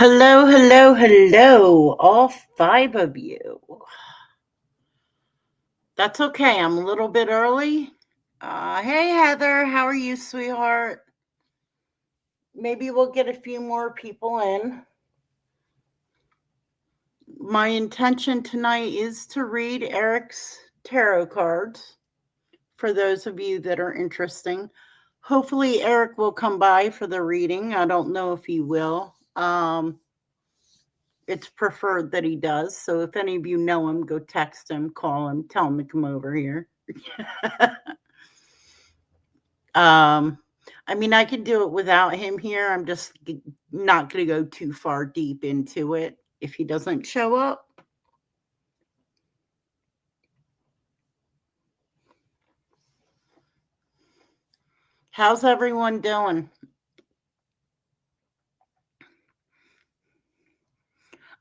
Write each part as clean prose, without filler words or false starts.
Hello, hello, hello, all 5 of you. That's okay. I'm a little bit early. Hey, Heather, how are you, sweetheart? Maybe we'll get a few more people in. My intention tonight is to read Eric's tarot cards for those of you that are interested. Hopefully, Eric will come by for the reading. I don't know if he will. It's preferred that he does. So if any of you know him, go text him, call him, tell him to come over here. I mean, I could do it without him here. I'm just not going to go too far deep into it if he doesn't show up. How's everyone doing?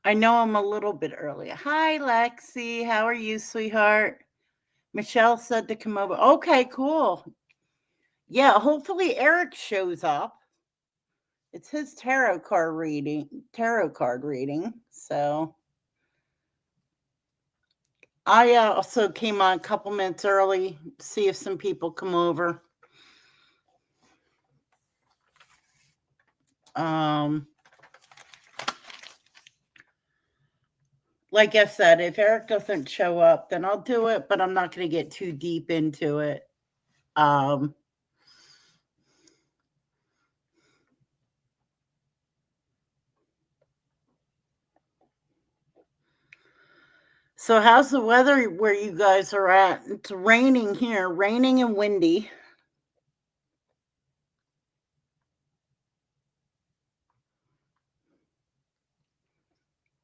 I know I'm a little bit early. Hi, Lexi. How are you, sweetheart? Michelle said to come over. Okay, cool. Yeah, hopefully Eric shows up. It's his tarot card reading. So I also came on a couple minutes early, see if some people come over. Like I said, if Eric doesn't show up, then I'll do it, but I'm not going to get too deep into it. So how's the weather where you guys are at? It's raining here, raining and windy.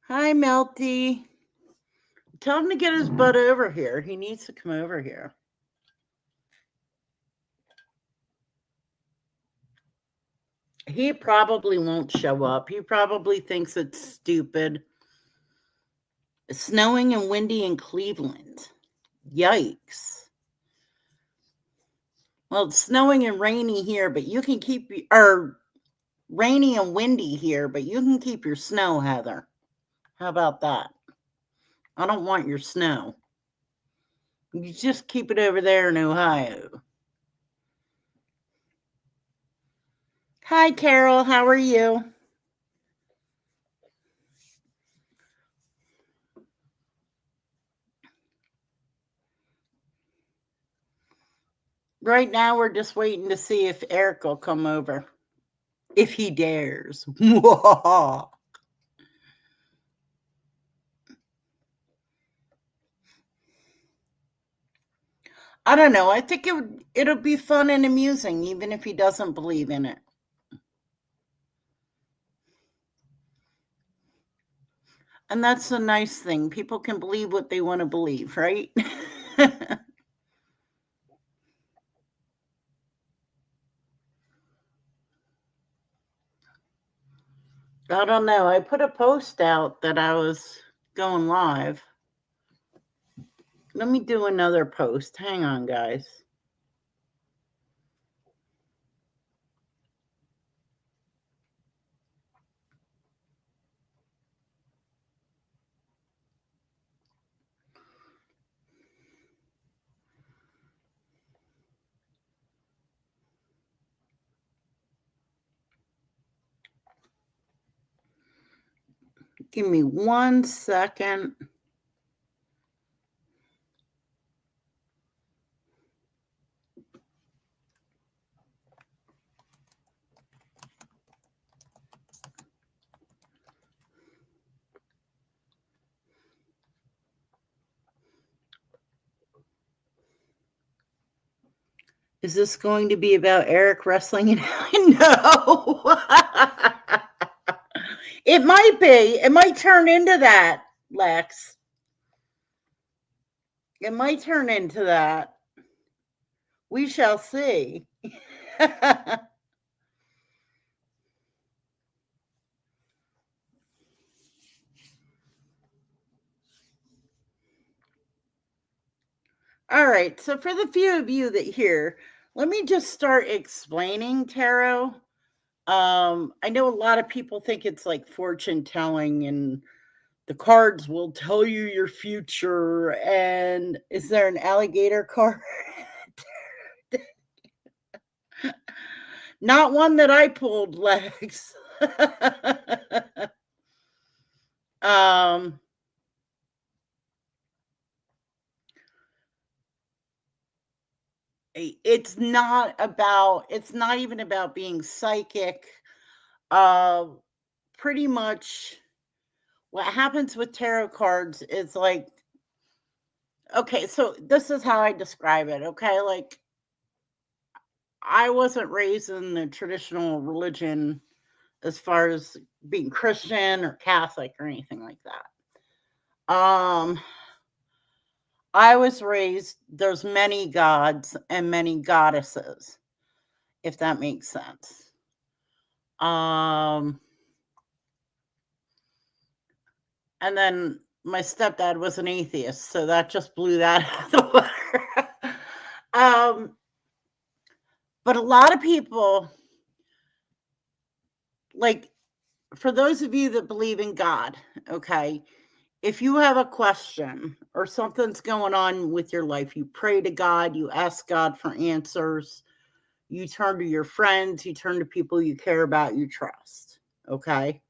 Hi, Melty. Tell him to get his butt over here. He needs to come over here. He probably won't show up. He probably thinks it's stupid. It's snowing and windy in Cleveland. Yikes. Well, it's snowing and rainy here, but you can keep rainy and windy here, but you can keep your snow, Heather. How about that? I don't want your snow. You just keep it over there in Ohio. Hi, Carol. How are you? Right now, we're just waiting to see if Eric will come over. If he dares. I don't know. I think it'll be fun and amusing, even if he doesn't believe in it. And that's the nice thing. People can believe what they want to believe, right? I don't know. I put a post out that I was going live. Let me do another post. Hang on, guys. Give me 1 second. Is this going to be about Eric wrestling? No. It might be. It might turn into that, Lex. It might turn into that. We shall see. All right. So for the few of you that hear, let me just start explaining tarot. I know a lot of people think it's like fortune telling and the cards will tell you your future. And is there an alligator card? Not one that I pulled, Lex. um, it's not even about being psychic. Uh, Pretty much what happens with tarot cards is like, okay, so this is how I describe it. Okay, like I wasn't raised in the traditional religion as far as being Christian or Catholic or anything like that. I was raised, there's many gods and many goddesses, if that makes sense. And then my stepdad was an atheist, so that just blew that out of the water. But a lot of people, like, for those of you that believe in God, okay, if you have a question or something's going on with your life, you pray to God, you ask God for answers, you turn to your friends, you turn to people you care about, you trust. Okay.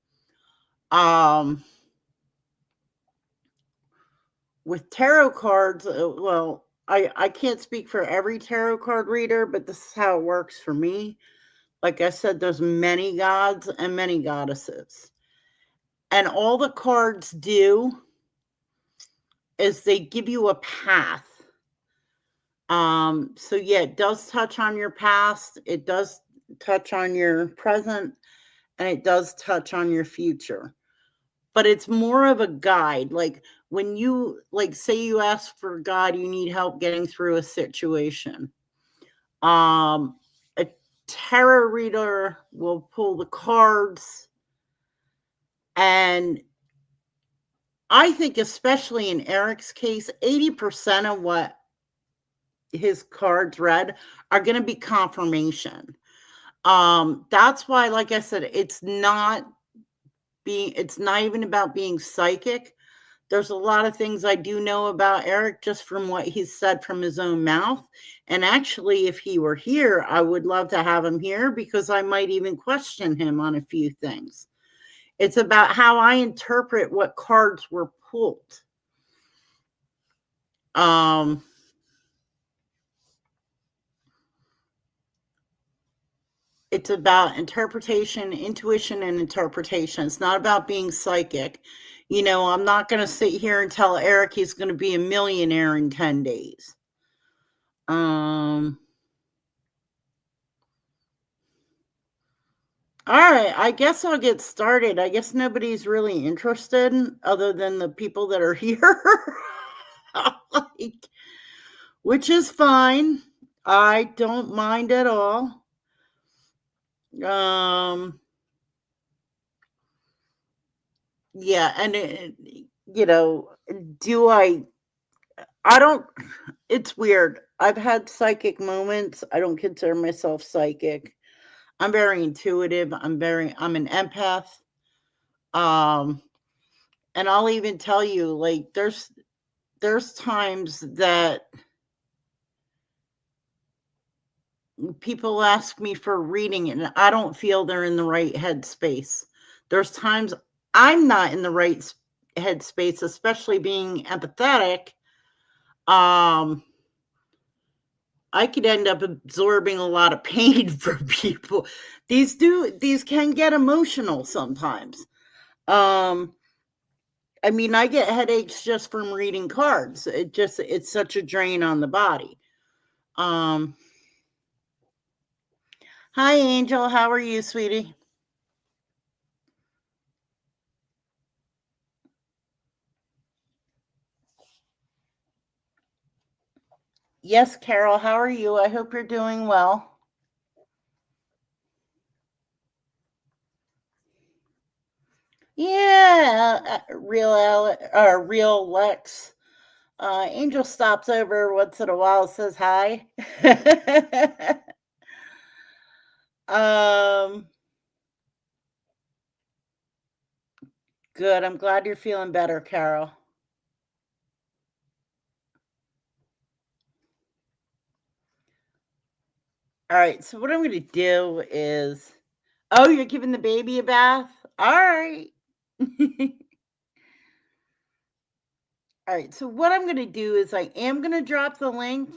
With tarot cards, well, I can't speak for every tarot card reader, but this is how it works for me. Like I said, there's many gods and many goddesses. And all the cards do is they give you a path. So yeah, it does touch on your past, it does touch on your present, and it does touch on your future. But it's more of a guide. Like when you say you ask for God, you need help getting through a situation. A tarot reader will pull the cards, and I think especially in Eric's case, 80% of what his cards read are going to be confirmation. That's why, like I said, it's not even about being psychic. There's a lot of things I do know about Eric just from what he's said from his own mouth. And actually, if he were here, I would love to have him here because I might even question him on a few things. It's about how I interpret what cards were pulled. It's about interpretation, intuition, and interpretation. It's not about being psychic. You know, I'm not going to sit here and tell Eric he's going to be a millionaire in 10 days. All right, I guess I'll get started. I guess nobody's really interested other than the people that are here. Which is fine. I don't mind at all. Yeah, and it's weird. I've had psychic moments. I don't consider myself psychic. I'm very intuitive. I'm an empath. And I'll even tell you, like, there's times that people ask me for a reading and I don't feel they're in the right headspace. There's times I'm not in the right headspace, especially being empathetic. I could end up absorbing a lot of pain from people. These can get emotional sometimes. I mean, I get headaches just from reading cards. It's such a drain on the body. Hi, Angel. How are you, sweetie? Yes, Carol, how are you? I hope you're doing well. Yeah, real Lex. Angel stops over once in a while, says hi. um, Good. I'm glad you're feeling better, Carol. All right. So what I'm going to do is, oh, you're giving the baby a bath. All right. All right. So what I'm going to do is I am going to drop the link.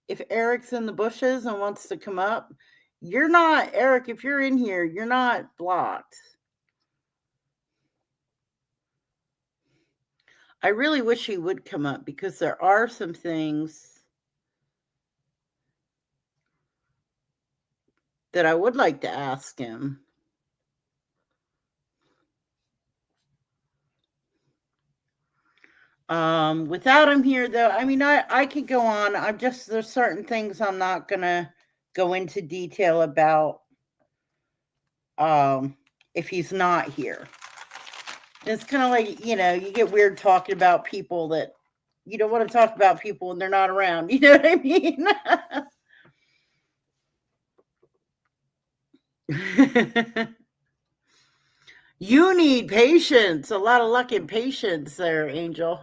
If Eric's in the bushes and wants to come up, you're not Eric. If you're in here, you're not blocked. I really wish he would come up because there are some things that I would like to ask him. Without him here, though, I mean, I could go on. There's certain things I'm not gonna go into detail about. If he's not here, it's kind of like, you get weird talking about people that you don't want to talk about people when they're not around. You know what I mean? You need patience. A lot of luck and patience there, Angel.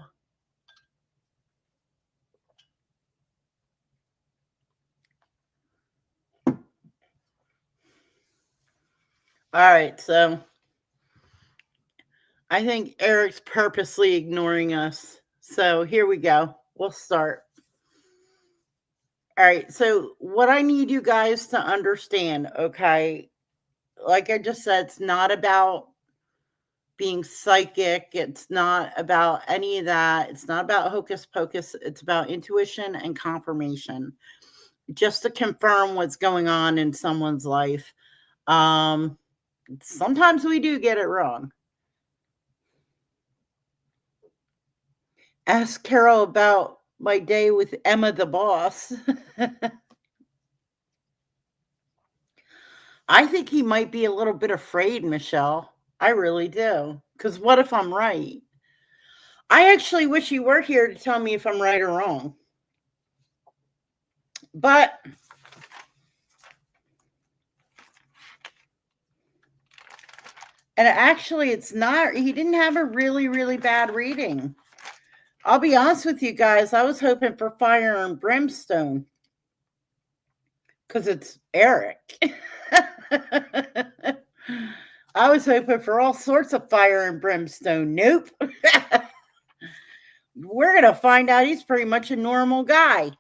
All right, so I think Eric's purposely ignoring us. So here we go. We'll start. All right, so what I need you guys to understand, okay, like I just said, it's not about being psychic. It's not about any of that. It's not about hocus pocus. It's about intuition and confirmation, just to confirm what's going on in someone's life. Um, Sometimes we do get it wrong. Ask Carol about my day with Emma the boss. I think he might be a little bit afraid, Michelle. I really do. Because what if I'm right? I actually wish you were here to tell me if I'm right or wrong. But, and actually, it's not, he didn't have a really, really bad reading. I'll be honest with you guys, I was hoping for fire and brimstone because it's Eric. I was hoping for all sorts of fire and brimstone. Nope. We're going to find out he's pretty much a normal guy.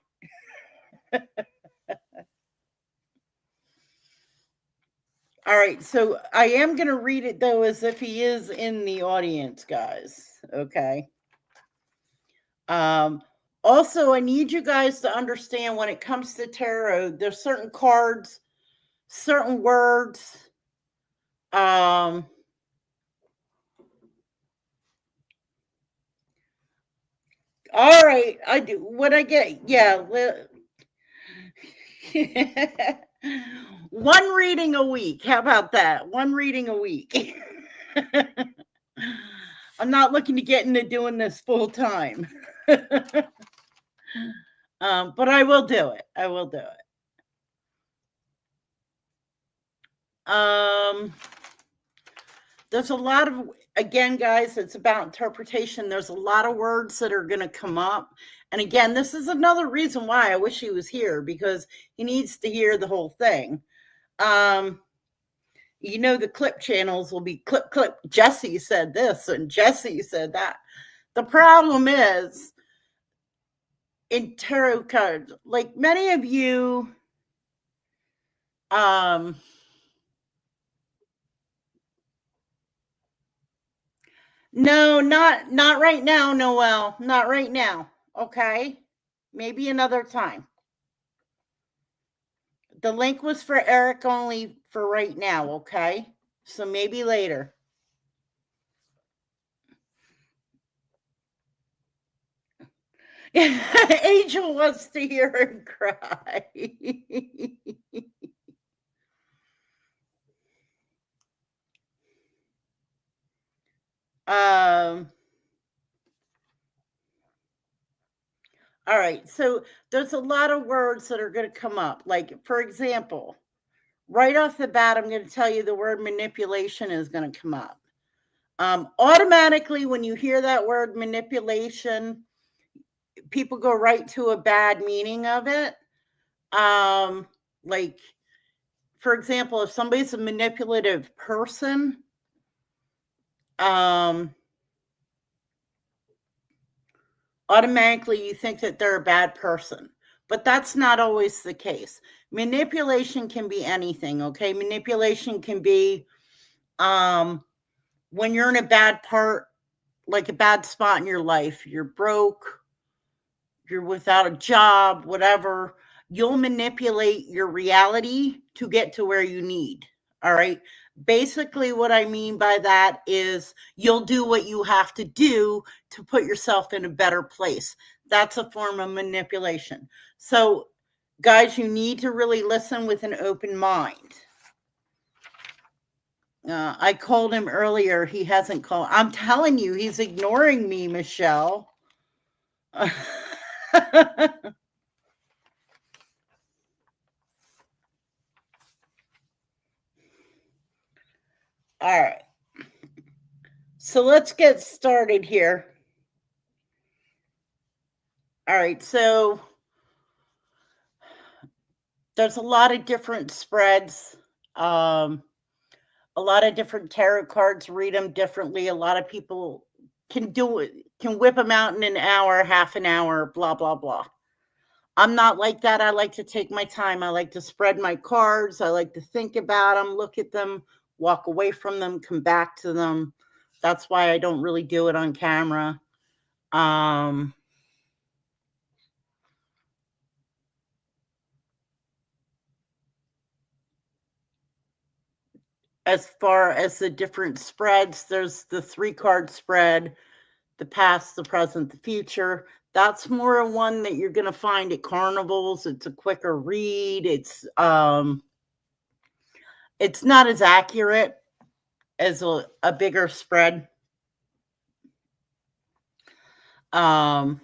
All right, so I am going to read it though as if he is in the audience, guys. Okay. Also, I need you guys to understand when it comes to tarot, there's certain cards, certain words. All right, I do what I get. Yeah. One reading a week. How about that? One reading a week. I'm not looking to get into doing this full time. But I will do it. I will do it. There's a lot of, again, guys, it's about interpretation. There's a lot of words that are going to come up. And again, this is another reason why I wish he was here, because he needs to hear the whole thing. The clip channels will be clip, clip. Jesse said this and Jesse said that. The problem is in tarot cards, like many of you, no, not right now, Noel. Not right now. Okay. Maybe another time. The link was for Eric only for right now, okay? So maybe later. Angel wants to hear him cry. um, all right. So there's a lot of words that are going to come up. Like, for example, right off the bat, I'm going to tell you the word manipulation is going to come up. Automatically, when you hear that word manipulation, people go right to a bad meaning of it. Like, for example, if somebody's a manipulative person, automatically you think that they're a bad person. But that's not always the case. Manipulation can be anything, okay? Manipulation can be when you're in a bad part, like a bad spot in your life, you're broke, you're without a job, whatever, you'll manipulate your reality to get to where you need. All right. Basically, what I mean by that is you'll do what you have to do to put yourself in a better place. That's a form of manipulation. So, guys, you need to really listen with an open mind. I called him earlier. He hasn't called. I'm telling you, he's ignoring me, Michelle. All right. So let's get started here. All right. So there's a lot of different spreads. A lot of different tarot cards, read them differently. A lot of people can do it, can whip them out in an hour, half an hour, blah, blah, blah. I'm not like that. I like to take my time. I like to spread my cards. I like to think about them, look at them, walk away from them, come back to them. That's why I don't really do it on camera. As far as the different spreads, there's the 3-card spread, the past, the present, the future. That's more one that you're going to find at carnivals. It's a quicker read. It's not as accurate as a bigger spread. Like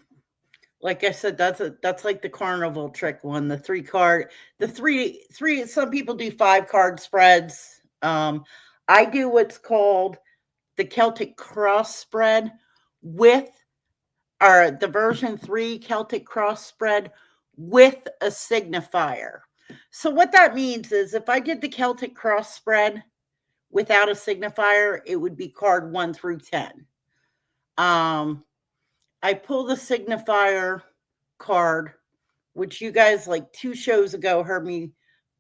I said, that's like the carnival trick one, the 3-card, the three. Some people do 5-card spreads. I do what's called the Celtic cross spread with, or the version 3 Celtic cross spread with a signifier. So what that means is if I did the Celtic cross spread without a signifier, it would be card 1 through 10. I pull the signifier card, which you guys like 2 shows ago heard me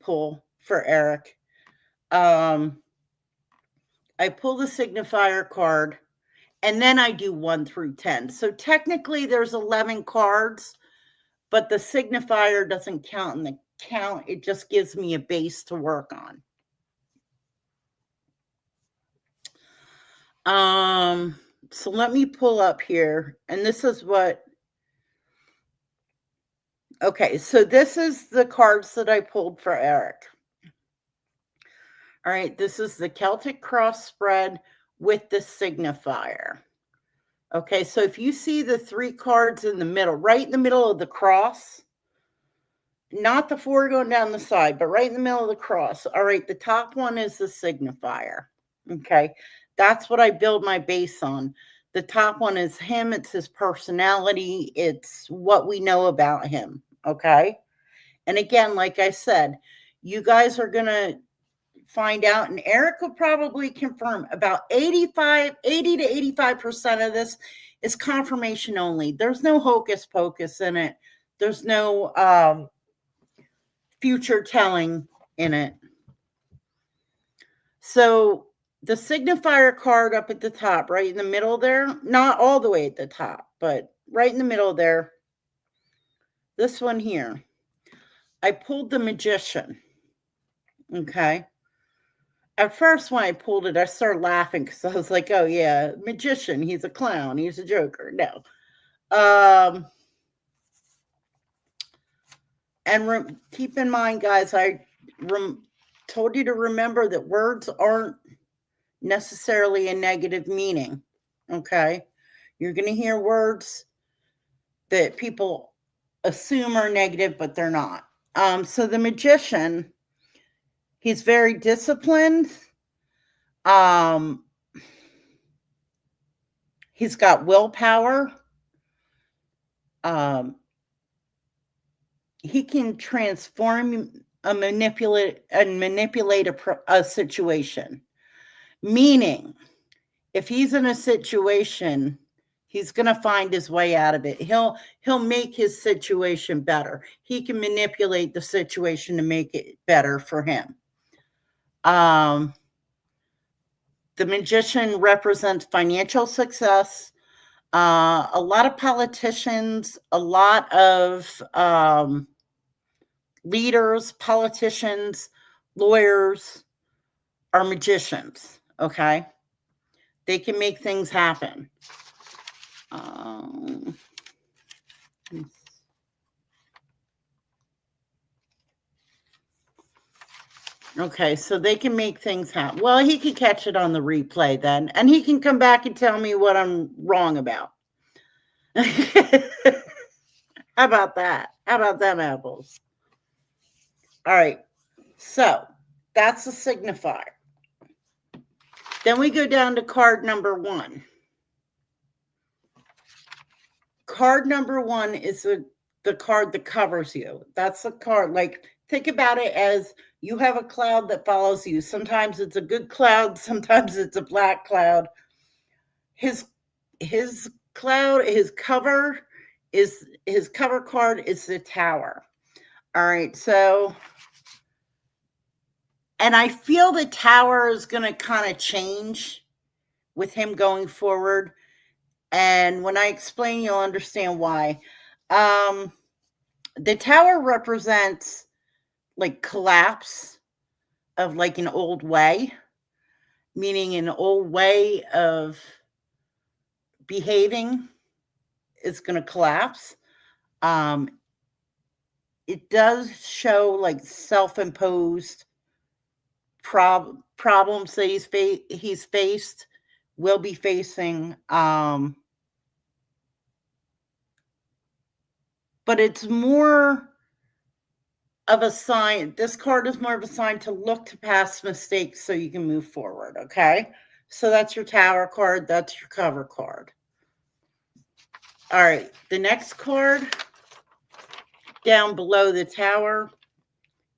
pull for Eric. I pull the signifier card and then I do 1 through 10. So technically there's 11 cards, but the signifier doesn't count in the count. It just gives me a base to work on. So let me pull up here, and this is what, okay, so this is the cards that I pulled for Eric. All right, this is the Celtic cross spread with the signifier. Okay, so if you see the 3 cards in the middle, right in the middle of the cross, not the 4 going down the side, but right in the middle of the cross. All right, the top one is the signifier. Okay, that's what I build my base on. The top one is him. It's his personality. It's what we know about him. Okay. And again, like I said, you guys are going to find out, and Eric will probably confirm about 80 to 85% of this is confirmation only. There's no hocus pocus in it. There's no future telling in it. So the signifier card up at the top, right in the middle there, not all the way at the top, but right in the middle there, this one here, I pulled the Magician. Okay. At first, when I pulled it, I started laughing because I was like, oh, yeah, magician. He's a clown. He's a joker. No. And keep in mind, guys, I told you to remember that words aren't necessarily a negative meaning. Okay? You're going to hear words that people assume are negative, but they're not. So the magician, he's very disciplined. He's got willpower. He can transform manipulate a situation. Meaning, if he's in a situation, he's going to find his way out of it. He'll make his situation better. He can manipulate the situation to make it better for him. The magician represents financial success. A lot of politicians, a lot of leaders, politicians, lawyers are magicians, okay? They can make things happen. Okay, so they can make things happen. Well, he can catch it on the replay then, and he can come back and tell me what I'm wrong about. How about that? How about them apples? All right, so that's a signifier. Then we go down to card number 1. Card number 1 is the card that covers you. That's the card. Like, think about it as you have a cloud that follows you. Sometimes it's a good cloud. Sometimes it's a black cloud. His cloud, his cover card is the Tower. All right, so, and I feel the Tower is going to kind of change with him going forward. And when I explain, you'll understand why. The Tower represents like collapse of like an old way, meaning an old way of behaving is going to collapse. It does show like self-imposed problems that he's faced, will be facing. But it's more of a sign. This card is more of a sign to look to past mistakes so you can move forward. Okay. So that's your Tower card. That's your cover card. All right. The next card down below the Tower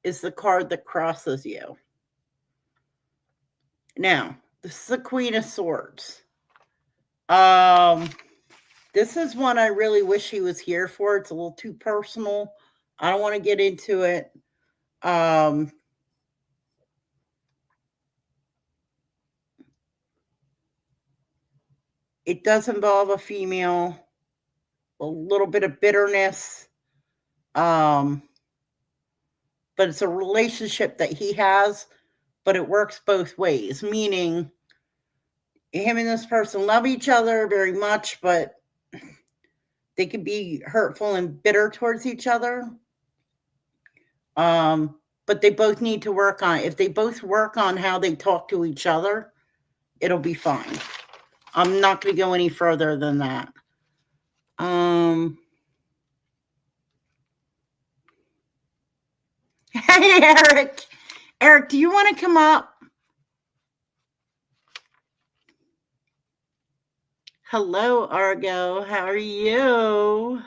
is the card that crosses you. Now, this is the Queen of Swords. This is one I really wish he was here for. It's a little too personal. I don't want to get into it. It does involve a female, a little bit of bitterness. But it's a relationship that he has, but it works both ways, meaning him and this person love each other very much, but they can be hurtful and bitter towards each other. But they both need to work on it. If they both work on how they talk to each other, it'll be fine. I'm not going to go any further than that. Hey, Eric. Eric, do you want to come up? Hello, Argo. How are you?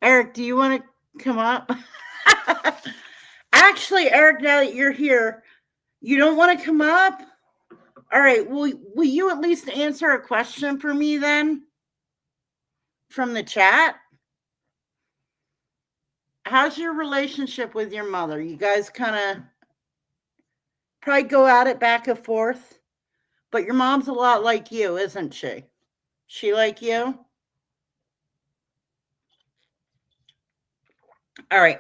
Eric, do you want to come up? Actually, Eric, now that you're here, you don't want to come up? All right. Will you at least answer a question for me then? From the chat? How's your relationship with your mother? You guys kind of probably go at it back and forth. But your mom's a lot like you, isn't she? She like you? All right.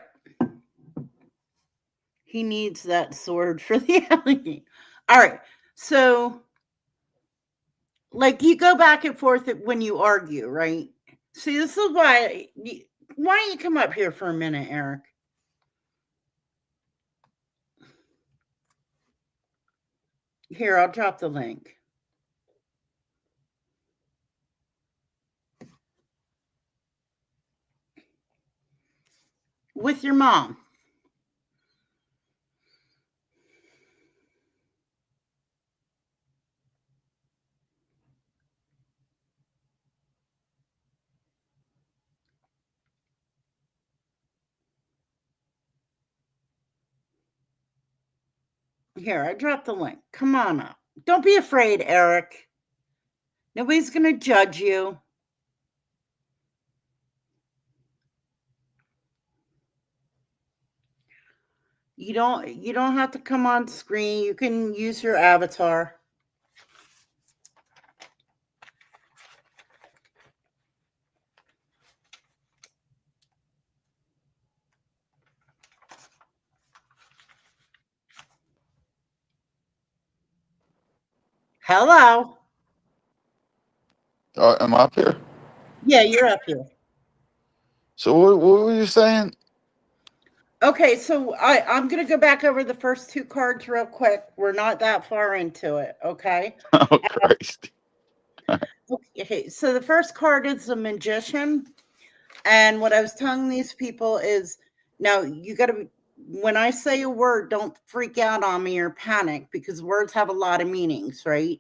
He needs that sword for the alligator. All right. So, like, you go back and forth when you argue, right? See, this is why Why don't you come up here for a minute, Eric? Here, I'll drop the link. With your mom. Here, I dropped the link. Come on up. Don't be afraid, Eric. Nobody's going to judge you. You don't have to come on screen. You can use your avatar. Hello. Am I up here? Yeah, you're up here. So what were you saying? Okay, so I'm going to go back over the first two cards real quick. We're not that far into it, okay? Oh Christ! Okay, so the first card is the Magician. And what I was telling these people is now you got to, when I say a word, don't freak out on me or panic because words have a lot of meanings, right?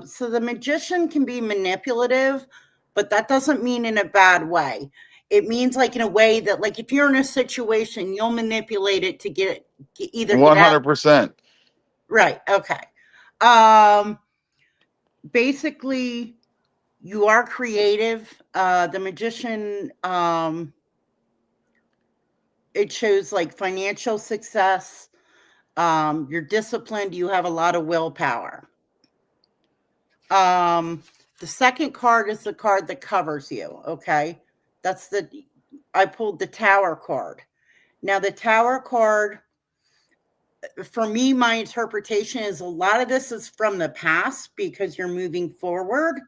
So the Magician can be manipulative, but that doesn't mean in a bad way. It means like in a way that, like, if you're in a situation, you'll manipulate it to either get One out. hundred percent. Right. Okay. Um, Basically, you are creative. The Magician, it shows like financial success. You're disciplined. You have a lot of willpower. Um, the second card is the card that covers you. Okay. I pulled the Tower card. Now, the Tower card, for me, my interpretation is a lot of this is from the past because you're moving forward.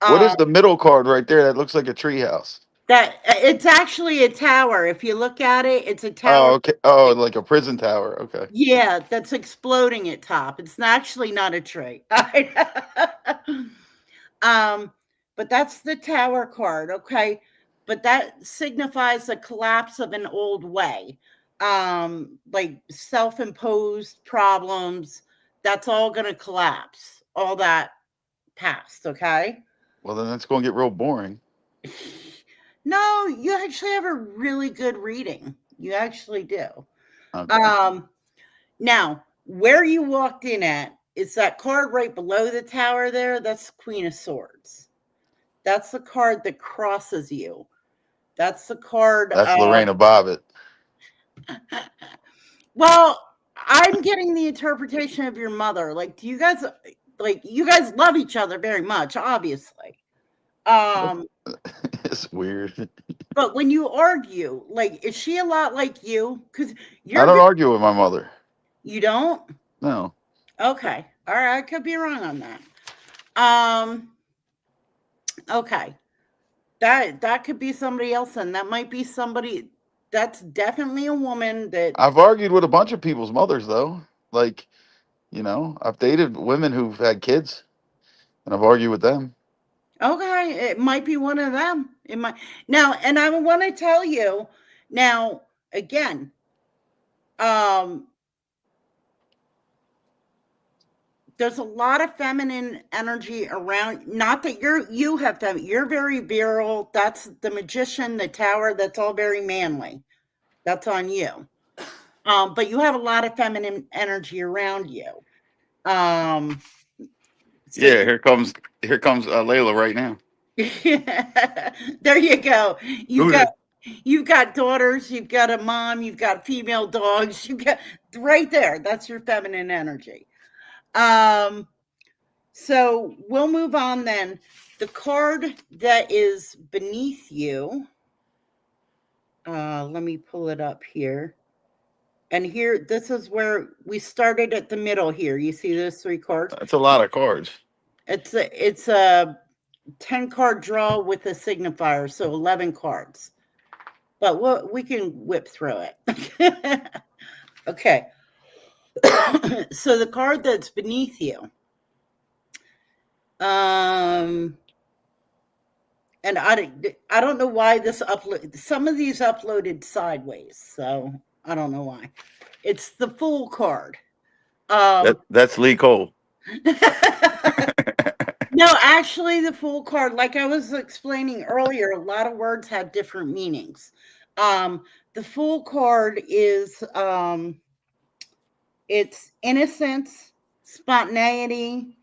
What Um, is the middle card right there? That looks like a treehouse. that it's actually a tower. If you look at it, it's a tower. Oh, okay. Oh, like a prison tower. Okay. Yeah, that's exploding at top. It's actually not a tree. um, but that's the Tower card, okay? But that signifies the collapse of an old way. Like self-imposed problems, that's all going to collapse. All that past, okay? Well, then that's going to get real boring. No, you actually have a really good reading. You actually do. Okay. Um, Now, where you walked in at is that card right below the tower there. That's Queen of Swords. That's the card that crosses you. That's the card. That's Lorena Bobbitt. Well, I'm getting the interpretation of your mother. Like, you guys love each other very much, obviously. Um, It's weird. but when you argue, like, is she a lot like you? Because I you're, don't argue with my mother. you don't? No. Okay. All right. I could be wrong on that. Um, okay. That could be somebody else, and that might be somebody that's definitely a woman that. I've argued with a bunch of people's mothers though. Like, I've dated women who've had kids, and I've argued with them. Okay, it might be one of them. It might. Now, and I want to tell you now again, um there's a lot of feminine energy around. Not that you have you're very virile. That's the Magician, the Tower, that's all very manly. That's on you. But you have a lot of feminine energy around you. Um so Yeah, here comes Layla right now. there you go. You've Who got did? you've got daughters, you've got a mom, you've got female dogs, you've got right there. That's your feminine energy. Um, so we'll move on then. The card that is beneath you, let me pull it up here. And here, this is where we started at the middle here. You see those three cards? That's a lot of cards. It's a 10 card draw with a signifier, so 11 cards. but we can whip through it. Okay. So the card that's beneath you, um, and I don't know why this upload. Some of these uploaded sideways, so I don't know why. It's the Fool card. That's Lee Cole. No, actually, the Fool card, like I was explaining earlier, a lot of words have different meanings. The Fool card is it's innocence, spontaneity,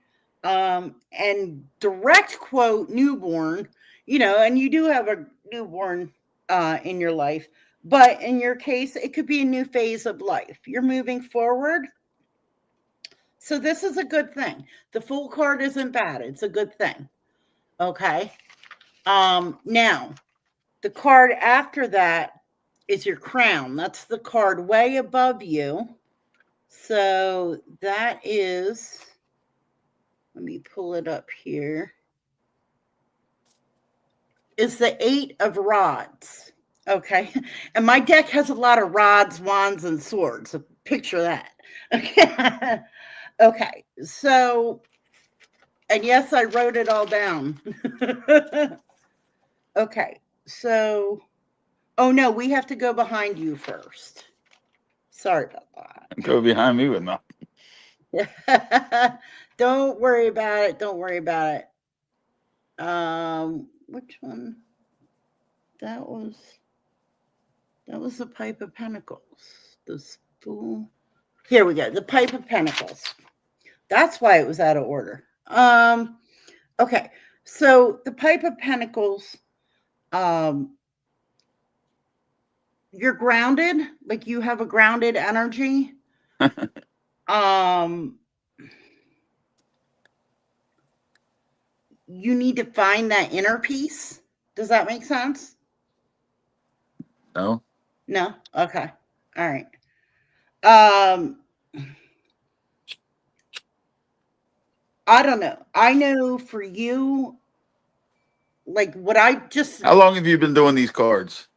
and direct quote newborn. You know, and you do have a newborn in your life, but in your case, it could be a new phase of life. You're moving forward. So this is a good thing. The Fool card isn't bad. It's a good thing. Okay. Now the card after that is your crown. That's the card way above you. So that is, let me pull it up here, is the 8 of rods. Okay. And my deck has a lot of rods, wands, and swords. So picture that. Okay. Okay. So, and yes, I wrote it all down. Okay. So, oh no, we have to go behind you first. Sorry about Go behind me with nothing. that. Don't worry about it. Don't worry about it. Which one? That was the Pipe of Pentacles. The Fool. Here we go. The Pipe of Pentacles. That's why it was out of order. Okay. So the Pipe of Pentacles, you're grounded, like you have a grounded energy. You need to find that inner peace. Does that make sense? No. No? Okay. All right. Um, I don't know. I know for you, like what I just, How long have you been doing these cards?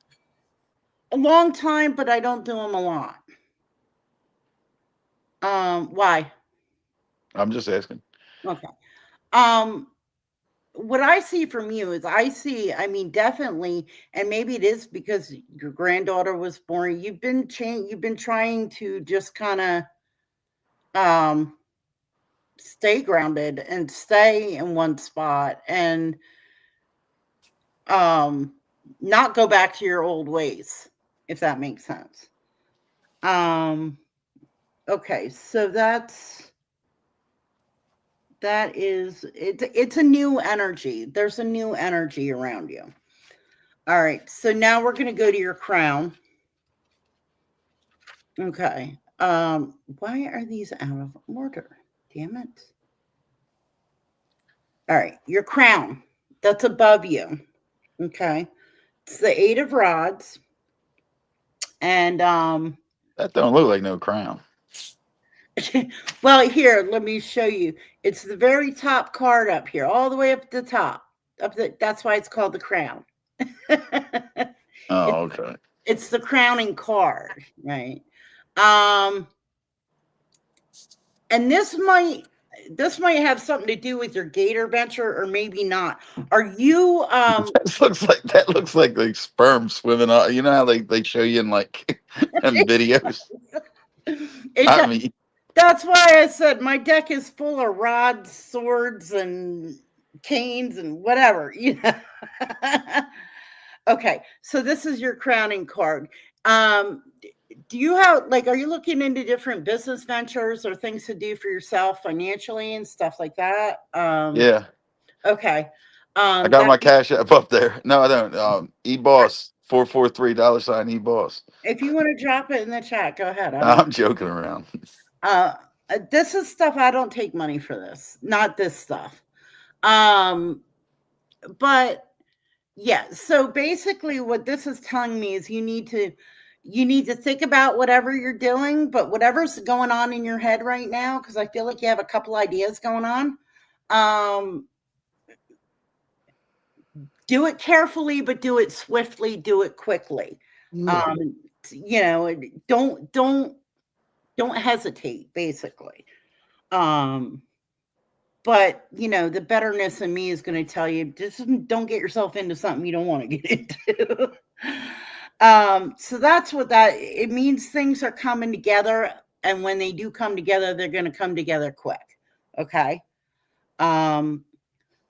a long time, but I don't do them a lot. Why? I'm just asking. Okay. Um, what I see from you is I mean, definitely, and maybe it is because your granddaughter was born. You've been trying to just kind of um stay grounded and stay in one spot and um not go back to your old ways, if that makes sense. Um okay, so that is it's a new energy. There's a new energy around you. All right, so now we're going to go to your crown. Okay. Why are these out of order? Damn it. All right, your crown. That's above you. Okay. It's the 8 of rods. And That don't look like no crown. well, here, let me show you. It's the very top card up here, all the way up at the top. That's why it's called the crown. Oh, okay. It's the crowning card, right? Um, and this might have something to do with your gator venture, or maybe not. Are you That looks like sperm swimming out. You know how they show you in like in videos. I it, mean, that's why I said my deck is full of rods, swords, and canes and whatever, you know. Okay, so this is your crowning card. Do you have, like, are you looking into different business ventures or things to do for yourself financially and stuff like that? yeah. Okay. I got That my cash app up there. No, I don't. eBoss 443 $ eBoss. if you want to drop it in the chat, go ahead. I don't. I'm joking around. Uh, this is stuff I don't take money for this. Not this stuff. Um, but yeah, so basically what this is telling me is you need to think about whatever you're doing, but whatever's going on in your head right now, because I feel like you have a couple ideas going on. Do it carefully, but do it swiftly, do it quickly. Yeah. Um, don't hesitate, basically. Um, but the betterness in me is going to tell you, just don't get yourself into something you don't want to get into. So that's what that it means. Things are coming together, and when they do come together, they're going to come together quick. Okay. Um,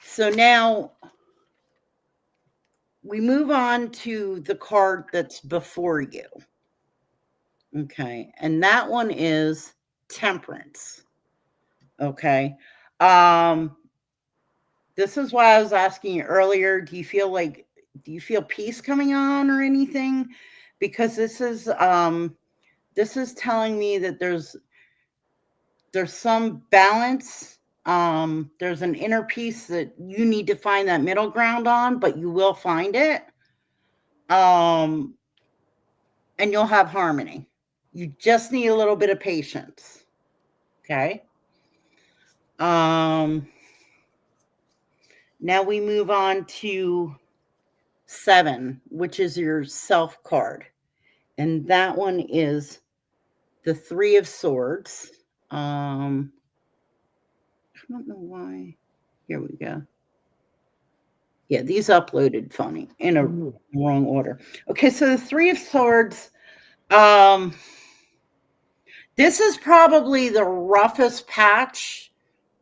so now we move on to the card that's before you. Okay. And that one is Temperance. Okay. Um, this is why I was asking you earlier. Do you feel peace coming on or anything? Because this is telling me that there's some balance. There's an inner peace that you need to find that middle ground on, but you will find it. Um, and you'll have harmony. You just need a little bit of patience. Okay. Um, Now we move on to 7, which is your self card. And that one is the 3 of Swords. I don't know why. Here we go. Yeah, these uploaded funny in a wrong order. Okay, so the 3 of Swords. This is probably the roughest patch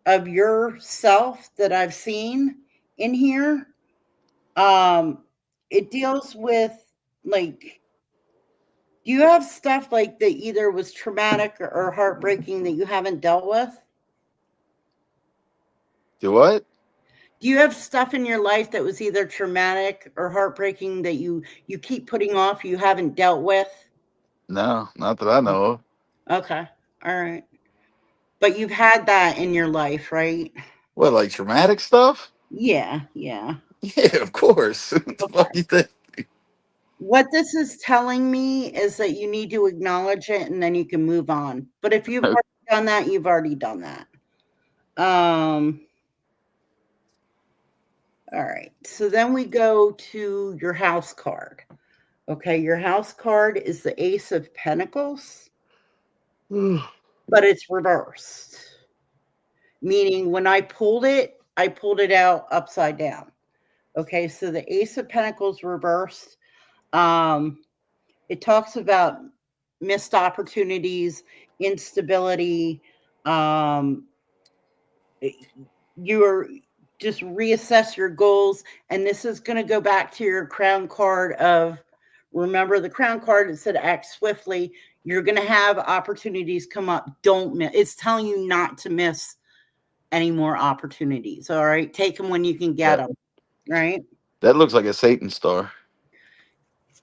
of yourself that I've seen in here. It deals with, like, do you have stuff like that either was traumatic or heartbreaking that you haven't dealt with? Do what? Do you have stuff in your life that was either traumatic or heartbreaking that you keep putting off, you haven't dealt with? No, not that I know of. Okay. All right. But you've had that in your life, right? What, like traumatic stuff? Yeah, yeah. Yeah, of course. What the fuck Okay. you think? What this is telling me is that you need to acknowledge it and then you can move on. But if you've already done that, you've already done that. Um, all right. So then we go to your house card. Okay, your house card is the Ace of Pentacles, but it's reversed. Meaning when I pulled it out upside down. Okay, so the Ace of Pentacles reversed. Um, it talks about missed opportunities, instability. Um, you're just reassess your goals, and this is going to go back to your crown card of, remember the crown card that said act swiftly. You're going to have opportunities come up. Don't miss. It's telling you not to miss any more opportunities. All right, take them when you can get That them. Right. that looks like a Satan star.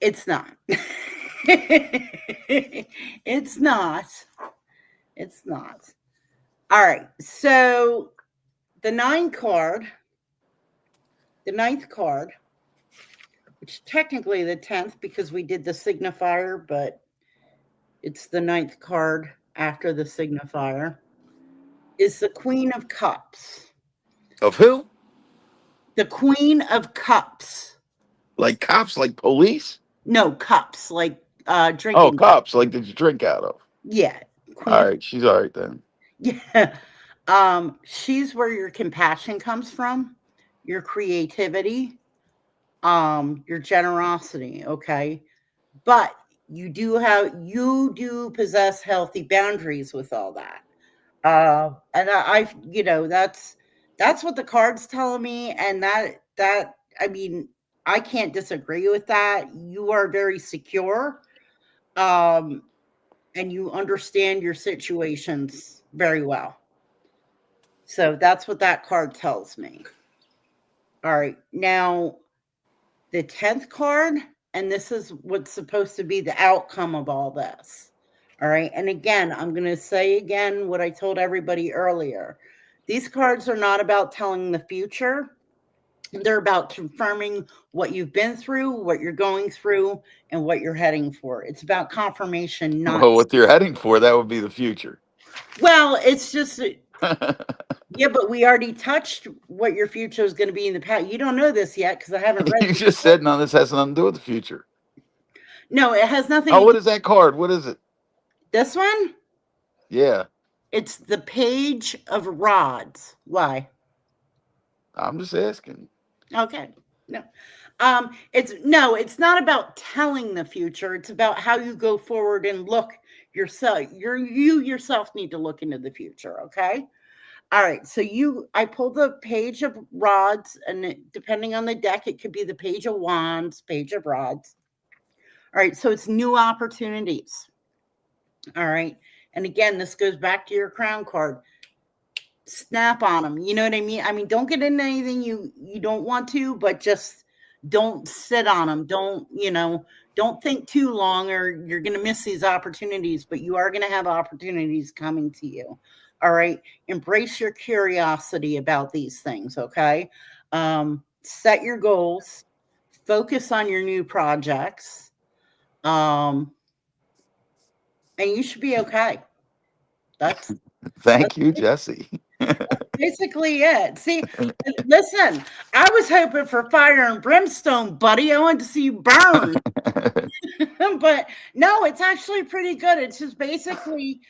It's not. It's not. It's not. All right. So the the ninth card, which technically the 10th because we did the signifier, but it's the ninth card after the signifier, is the Queen of Cups. Of who? The Queen of Cups. Like cops, like police? No, cups, like Oh, drinking. cops, like that you drink out of. Yeah. Queen All of right, she's all right then. Yeah. She's where your compassion comes from, your creativity, your generosity, okay? But you do possess healthy boundaries with all that. And that's what the cards telling me, and that I mean, I can't disagree with that. You are very secure, um, and you understand your situations very well. So that's what that card tells me. All right. Now, the 10th card, and this is what's supposed to be the outcome of all this. All right. And again, I'm going to say again what I told everybody earlier. These cards are not about telling the future. They're about confirming what you've been through, what you're going through, and what you're heading for. It's about confirmation, not. Well, what you're heading for, that would be the future. Well, it's just. Yeah, but we already touched what your future is going to be in the past. You don't know this yet because I haven't read You this. just said none of this has nothing to do with the future. No, it has nothing Oh, to what do. is that card? What is it? This one, Yeah, it's the Page of Rods. Why? I'm just asking. Okay. No. It's no, it's not about telling the future. It's about how you go forward and look yourself. You yourself need to look into the future, okay? All right. So I pulled the Page of Rods, and depending on the deck, it could be the Page of Wands, Page of Rods. All right. So it's new opportunities. All right. And again, this goes back to your crown card. Snap on them. You know what I mean? I mean, don't get into anything you don't want to, but just don't sit on them. Don't think too long, or you're going to miss these opportunities, but you are going to have opportunities coming to you. All right. Embrace your curiosity about these things. Okay. Set your goals, focus on your new projects. Um, and you should be okay. That's Thank that's you, Jesse. basically it. See, listen, I was hoping for fire and brimstone, buddy. I wanted to see you burn. But no, it's actually pretty good. It's just basically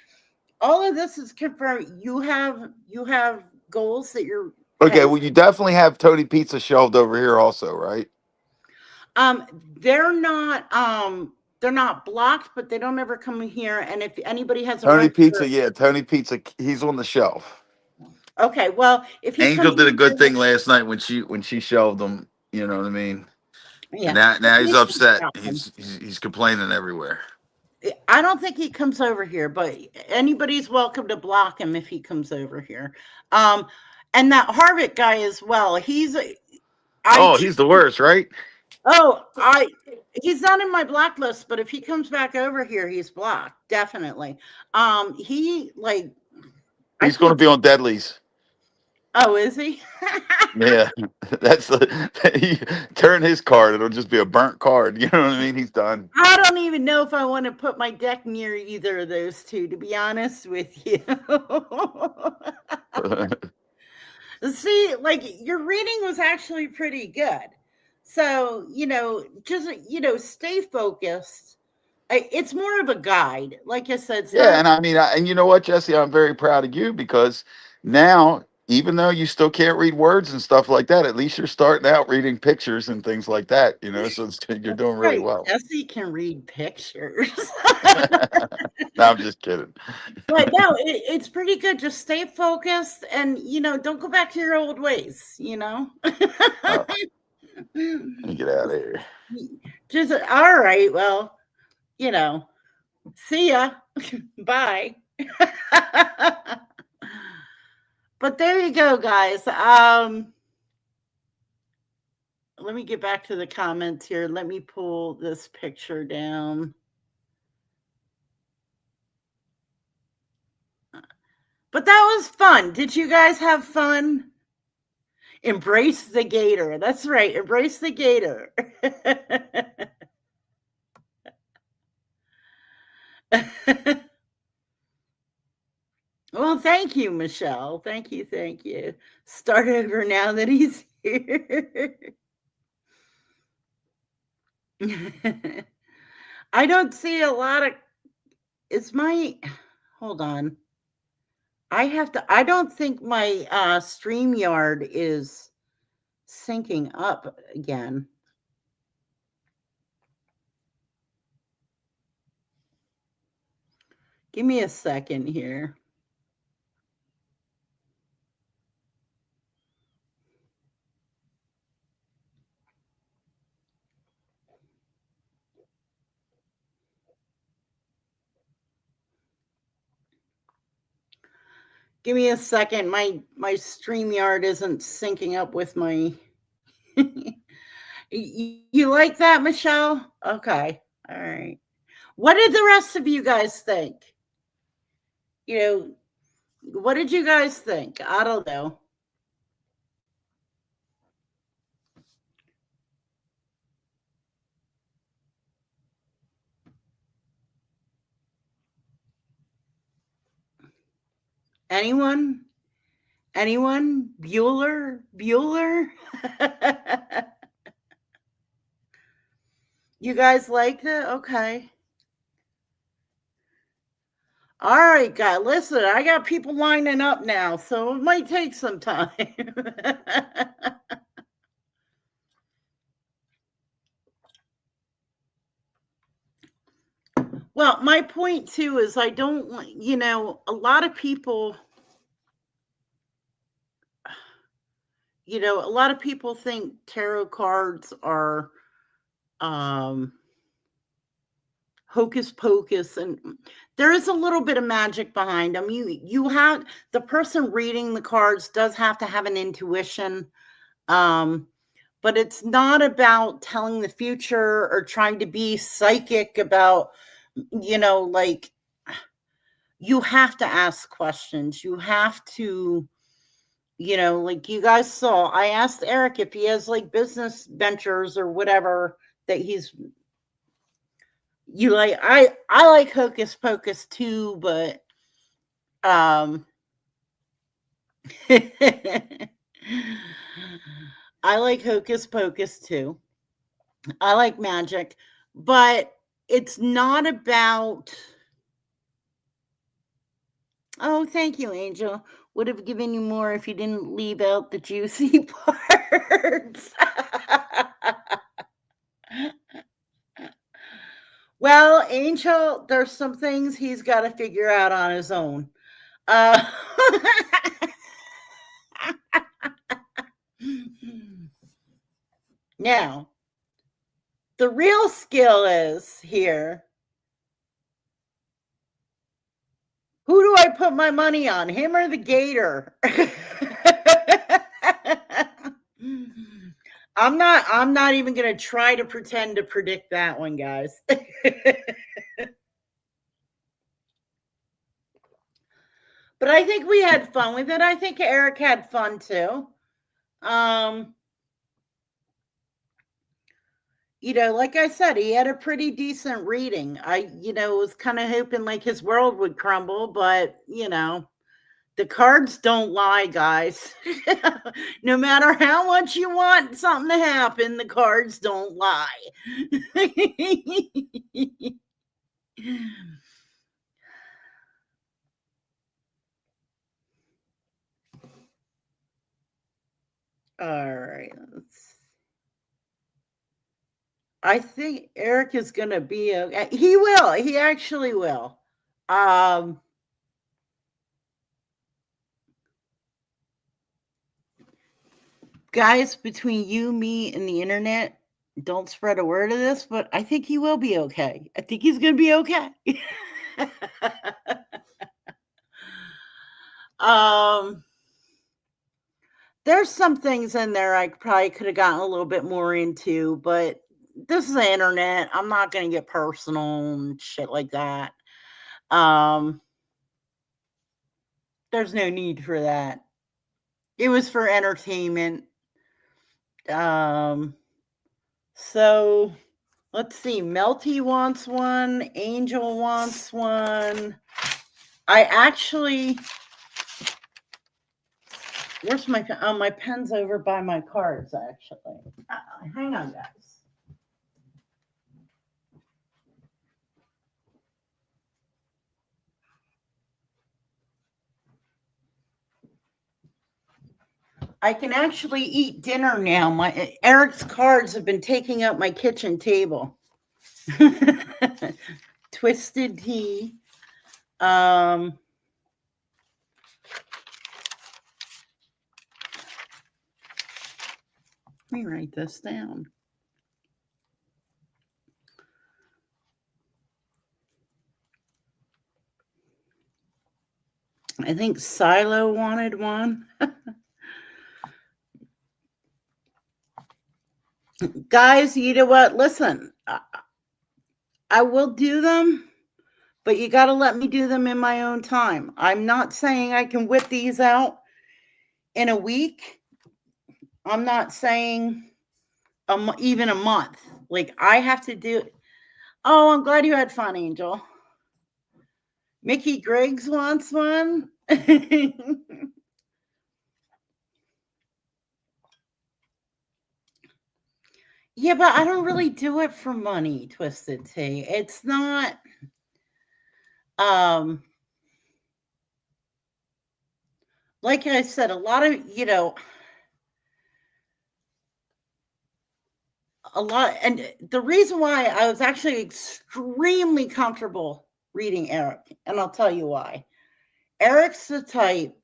all of this is confirmed. You have goals that you're Okay, hey, well, you definitely have Tony Pizza shelved over here, also, right? um they're not they're not blocked, but they don't ever come in here. And if anybody has a Tony Pizza, register, yeah, Tony Pizza. He's on the shelf. okay, well, if he Angel comes did a in good here, thing last night when she shelved him. You know what I mean? And yeah. now he's Please don't upset. stop him. He's complaining everywhere. I don't think he comes over here, but anybody's welcome to block him if he comes over here. Um, and that Harvick guy as well. I, Oh, he's the worst, right? oh, I, he's not in my blacklist, but if he comes back over here, he's blocked definitely. He like, I He's going to can't. be on Deadlies. Oh, is he? Yeah, that's the he turn his card. It'll just be a burnt card. You know what I mean? He's done. I don't even know if I want to put my deck near either of those two, to be honest with you. See, like your reading was actually pretty good. So, just, stay focused. It's more of a guide. Like I said, it's Yeah, not, and I mean, and you know what, Jesse? I'm very proud of you because now, even though you still can't read words and stuff like that, at least you're starting out reading pictures and things like that. So you're that's doing really right. well. Jesse can read pictures. No, I'm just kidding. But no, it's pretty good. Just stay focused and, don't go back to your old ways, Oh, let me get out of here. Just, all right. Well, you know, see ya. Bye. But there you go, guys. Let me get back to the comments here. Let me pull this picture down. But that was fun. Did you guys have fun? Embrace the gator. That's right. Embrace the gator. Well, thank you, Michelle. Thank you. Thank you. Start over now that he's here. I don't see a lot of. It's my. Hold on. I don't think my StreamYard is syncing up again. Give me a second here. Give me a second. My StreamYard isn't syncing up with my. You like that, Michelle? Okay. All right. What did the rest of you guys think? You know, what did you guys think? I don't know. Anyone? Anyone? Bueller? You guys liked it? Okay. All right, guys. Listen, I got people lining up now, so it might take some time. Well, my point too is I don't want, a lot of people, a lot of people think tarot cards are um hocus pocus, and there is a little bit of magic behind them. You have the person reading the cards does have to have an intuition. Um but it's not about telling the future or trying to be psychic about, like, you have to ask questions. You have to, like you guys saw, I asked Eric if he has like business ventures or whatever that he's, I like hocus pocus too, but um I like hocus pocus too. I like magic, but it's not about. Oh, thank you, Angel. Would have given you more if you didn't leave out the juicy parts. Well, Angel, there's some things he's got to figure out on his own. Uh, now, the real skill is here. Who do I put my money on, him or the gator? I'm not even going to try to pretend to predict that one, guys. But I think we had fun with it. I think Eric had fun too. Um, like I said, he had a pretty decent reading. I, was kind of hoping like his world would crumble, but the cards don't lie, guys. No matter how much you want something to happen, the cards don't lie. All right. I think Eric is going to be okay. He will. He actually will. Um, Guys, between you, me, and the internet, don't spread a word of this, but I think he will be okay. I think he's going to be okay. um, there's some things in there I probably could have gotten a little bit more into, but this is the internet. I'm not going to get personal and shit like that. There's no need for that. It was for entertainment. So let's see. Melty wants one. Angel wants one. I actually, where's my pen? Oh, my pen's over by my cards, actually. Hang on, guys. I can actually eat dinner now. My Eric's cards have been taking up my kitchen table. Twisted tea. Let me write this down. I think Silo wanted one. Guys, you know what? Listen, I will do them, but you got to let me do them in my own time. I'm not saying I can whip these out in a week. I'm not saying even a month. Like, I have to do. Oh, I'm glad you had fun, Angel. Mickey Griggs wants one. Yeah, but I don't really do it for money, Twisted Tea. It's not um like I said, a lot of, a lot, and the reason why I was actually extremely comfortable reading Eric, and I'll tell you why. Eric's the type,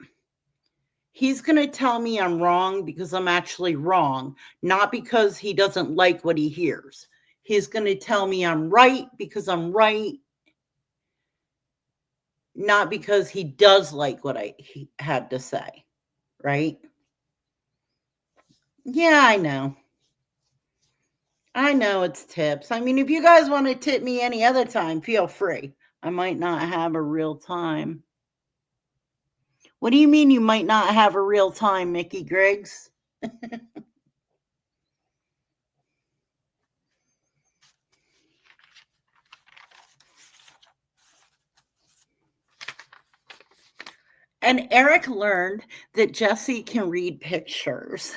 he's going to tell me I'm wrong because I'm actually wrong, not because he doesn't like what he hears. He's going to tell me I'm right because I'm right, not because he does like what he had to say, right? Yeah, I know. I know it's tips. I mean, if you guys want to tip me any other time, feel free. I might not have a real time. What do you mean you might not have a real time, Mickey Griggs? And Eric learned that Jesse can read pictures.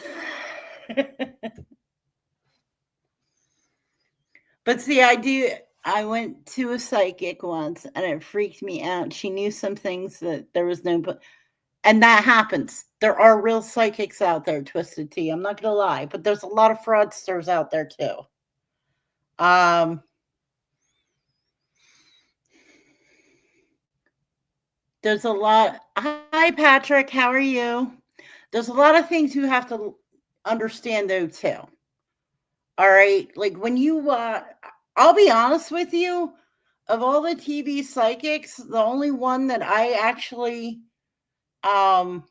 But see, I went to a psychic once and it freaked me out. She knew some things that there was no, and that happens. There are real psychics out there, Twisted Tea. I'm not going to lie, but there's a lot of fraudsters out there too. Um, there's a lot. Hi, Patrick. How are you? There's a lot of things you have to understand though too. All right, like when you, I'll be honest with you. Of all the TV psychics, the only one that I actually um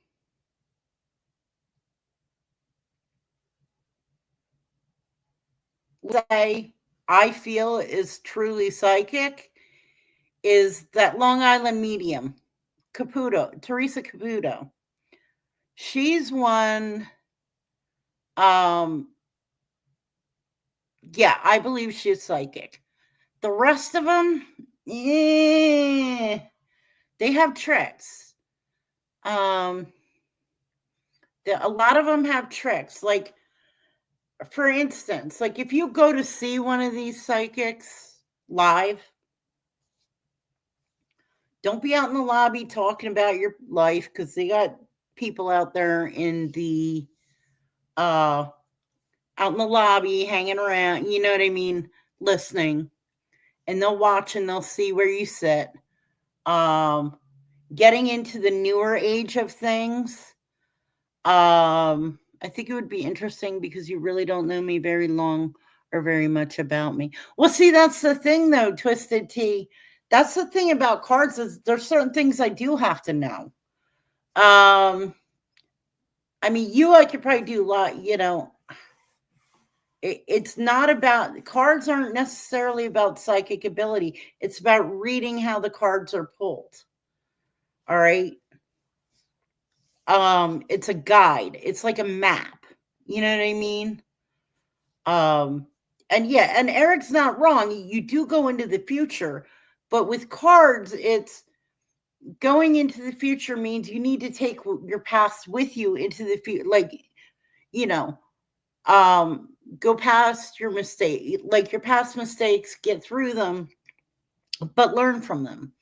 say I feel is truly psychic is that Long Island medium, Caputo, Teresa Caputo. She's one. Um, yeah, I believe she's psychic. The rest of them, they have tricks. Um, a lot of them have tricks. Like, for instance, like if you go to see one of these psychics live, don't be out in the lobby talking about your life because they got people out there in the uh out in the lobby hanging around, you know what I mean, listening, and they'll watch and they'll see where you sit. Um Getting into the newer age of things, I think it would be interesting because you really don't know me very long or very much about me. Well, see, that's the thing though, Twisted Tea. That's the thing about cards is there's certain things I do have to know. Um, I mean, I could probably do a lot, it's not about cards aren't necessarily about psychic ability. It's about reading how the cards are pulled. All right. It's a guide. It's like a map. You know what I mean? Um, and yeah, and Eric's not wrong. You do go into the future, but with cards, it's going into the future means you need to take your past with you into the future. Like, you know, go past your mistake, like your past mistakes, get through them, but learn from them.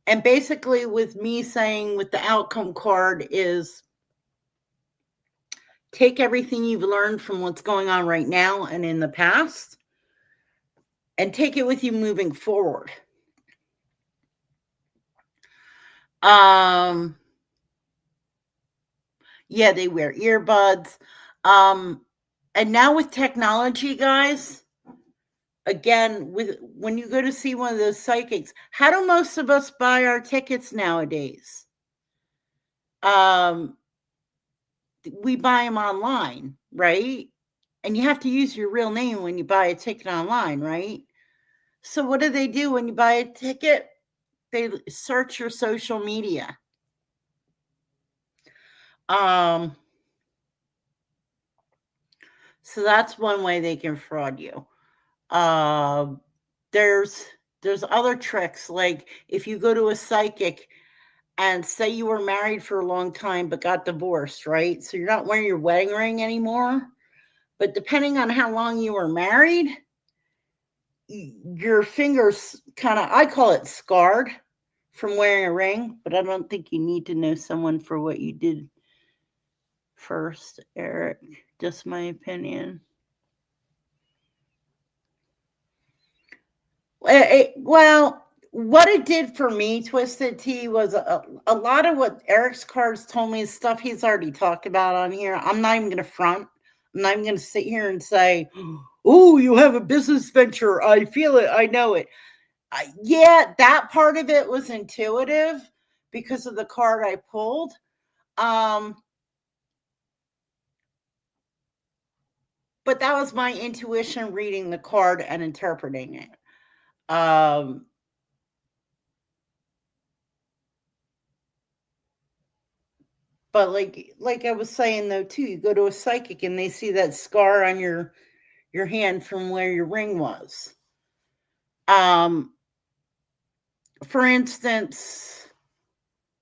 And basically, with me saying with the outcome card is take everything you've learned from what's going on right now and in the past and take it with you moving forward. Um, yeah, they wear earbuds. Um, and now with technology, guys, again, with when you go to see one of those psychics, how do most of us buy our tickets nowadays? Um, we buy them online, right? And you have to use your real name when you buy a ticket online, right? So what do they do when you buy a ticket? They search your social media. Um, so that's one way they can fraud you. Uh, there's there's other tricks like if you go to a psychic and say you were married for a long time but got divorced, right? So you're not wearing your wedding ring anymore. But depending on how long you were married, your fingers kind of, I call it scarred from wearing a ring, but I don't think you need to know someone for what you did first, Eric. Just my opinion. Well, what it did for me, Twisted Tea, was a lot of what Eric's cards told me is stuff he's already talked about on here. I'm not even going to front. I'm not even going to sit here and say, oh, you have a business venture. I feel it. I know it. Yeah, that part of it was intuitive because of the card I pulled. But that was my intuition reading the card and interpreting it. But like I was saying though too, you go to a psychic and they see that scar on your hand from where your ring was. For instance,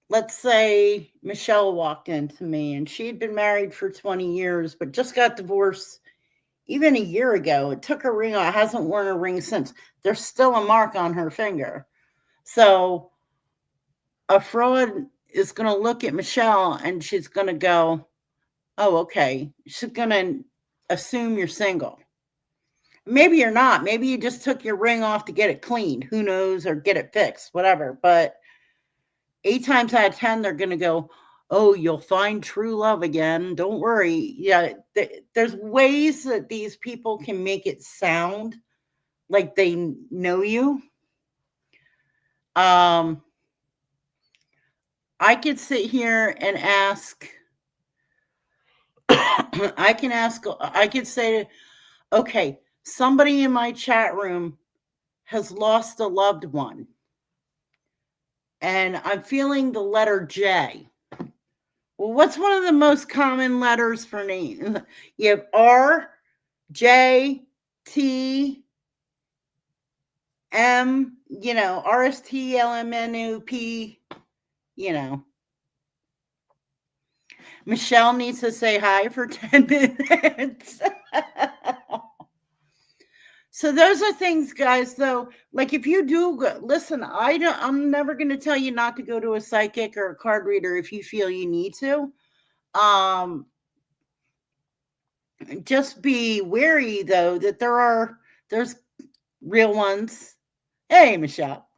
let's say Michelle walked into me and she had been married for 20 years, but just got divorced even a year ago. It took her ring off, hasn't worn a ring since. There's still a mark on her finger. So a fraud is going to look at Michelle and she's going to go, oh, okay. She's going to assume you're single. Maybe you're not. Maybe you just took your ring off to get it cleaned. Who knows? Or get it fixed, whatever. But 8 times out of 10, they're going to go, oh, you'll find true love again. Don't worry. Yeah, there's ways that these people can make it sound like they know you. I could sit here and ask, I could say, okay, somebody in my chat room has lost a loved one. And I'm feeling the letter J. Well, what's one of the most common letters for name? You have R, J, T, M, RSTLMNUP, Michelle needs to say hi for 10 minutes. So those are things, guys, though, like if you do listen, I'm never going to tell you not to go to a psychic or a card reader if you feel you need to. Just be wary though that there's real ones. Hey, Michelle.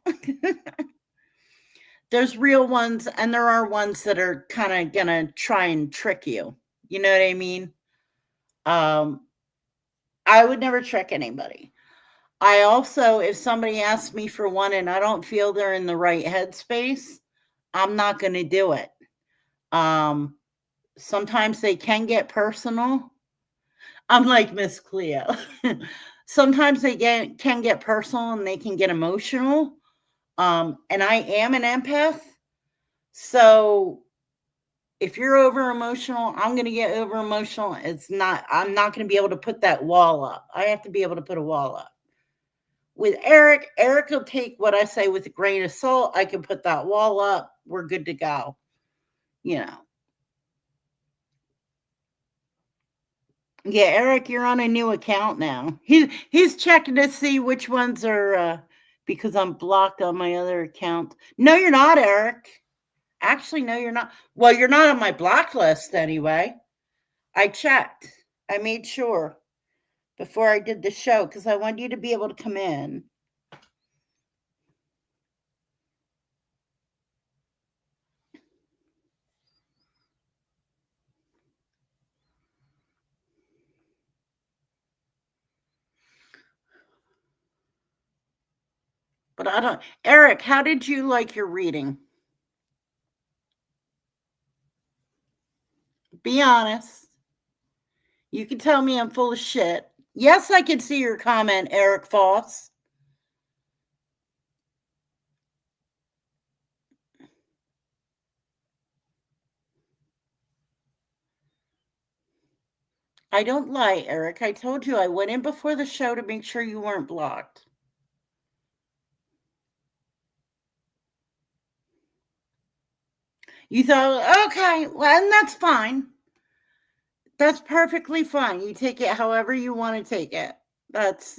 There's real ones and there are ones that are kind of going to try and trick you. You know what I mean? I would never trick anybody. I also, if somebody asks me for one and I don't feel they're in the right headspace, I'm not going to do it. Sometimes they can get personal. I'm like Miss Cleo. Sometimes they can get personal and they can get emotional. And I am an empath. So if you're over emotional, I'm going to get over emotional. I'm not going to be able to put that wall up. I have to be able to put a wall up. With Eric will take what I say with a grain of salt. I can put that wall up. We're good to go. Yeah, Eric, you're on a new account now. He's checking to see which ones are because I'm blocked on my other account. No, you're not, Eric. Actually, no, you're not. Well, you're not on my block list anyway. I checked. I made sure before I did the show because I wanted you to be able to come in. But I don't. Eric, how did you like your reading? Be honest. You can tell me I'm full of shit. Yes, I can see your comment, Eric Foss. I don't lie, Eric. I told you I went in before the show to make sure you weren't blocked. You thought, okay, well, and that's fine. That's perfectly fine. You take it however you want to take it. That's,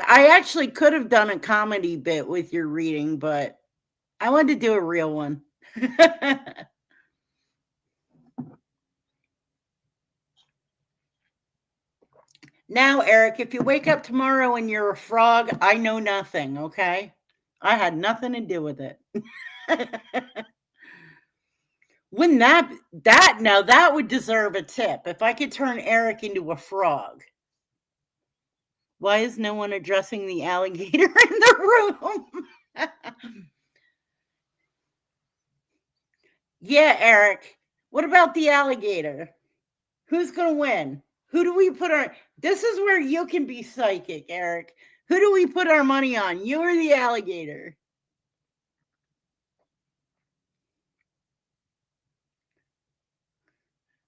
I actually could have done a comedy bit with your reading, but I wanted to do a real one. Now, Eric, if you wake up tomorrow and you're a frog, I know nothing, okay? I had nothing to do with it. Wouldn't that would deserve a tip. If I could turn Eric into a frog. Why is no one addressing the alligator in the room? Yeah, Eric. What about the alligator? Who's going to win? Who do we put our... This is where you can be psychic, Eric. Who do we put our money on? You or the alligator?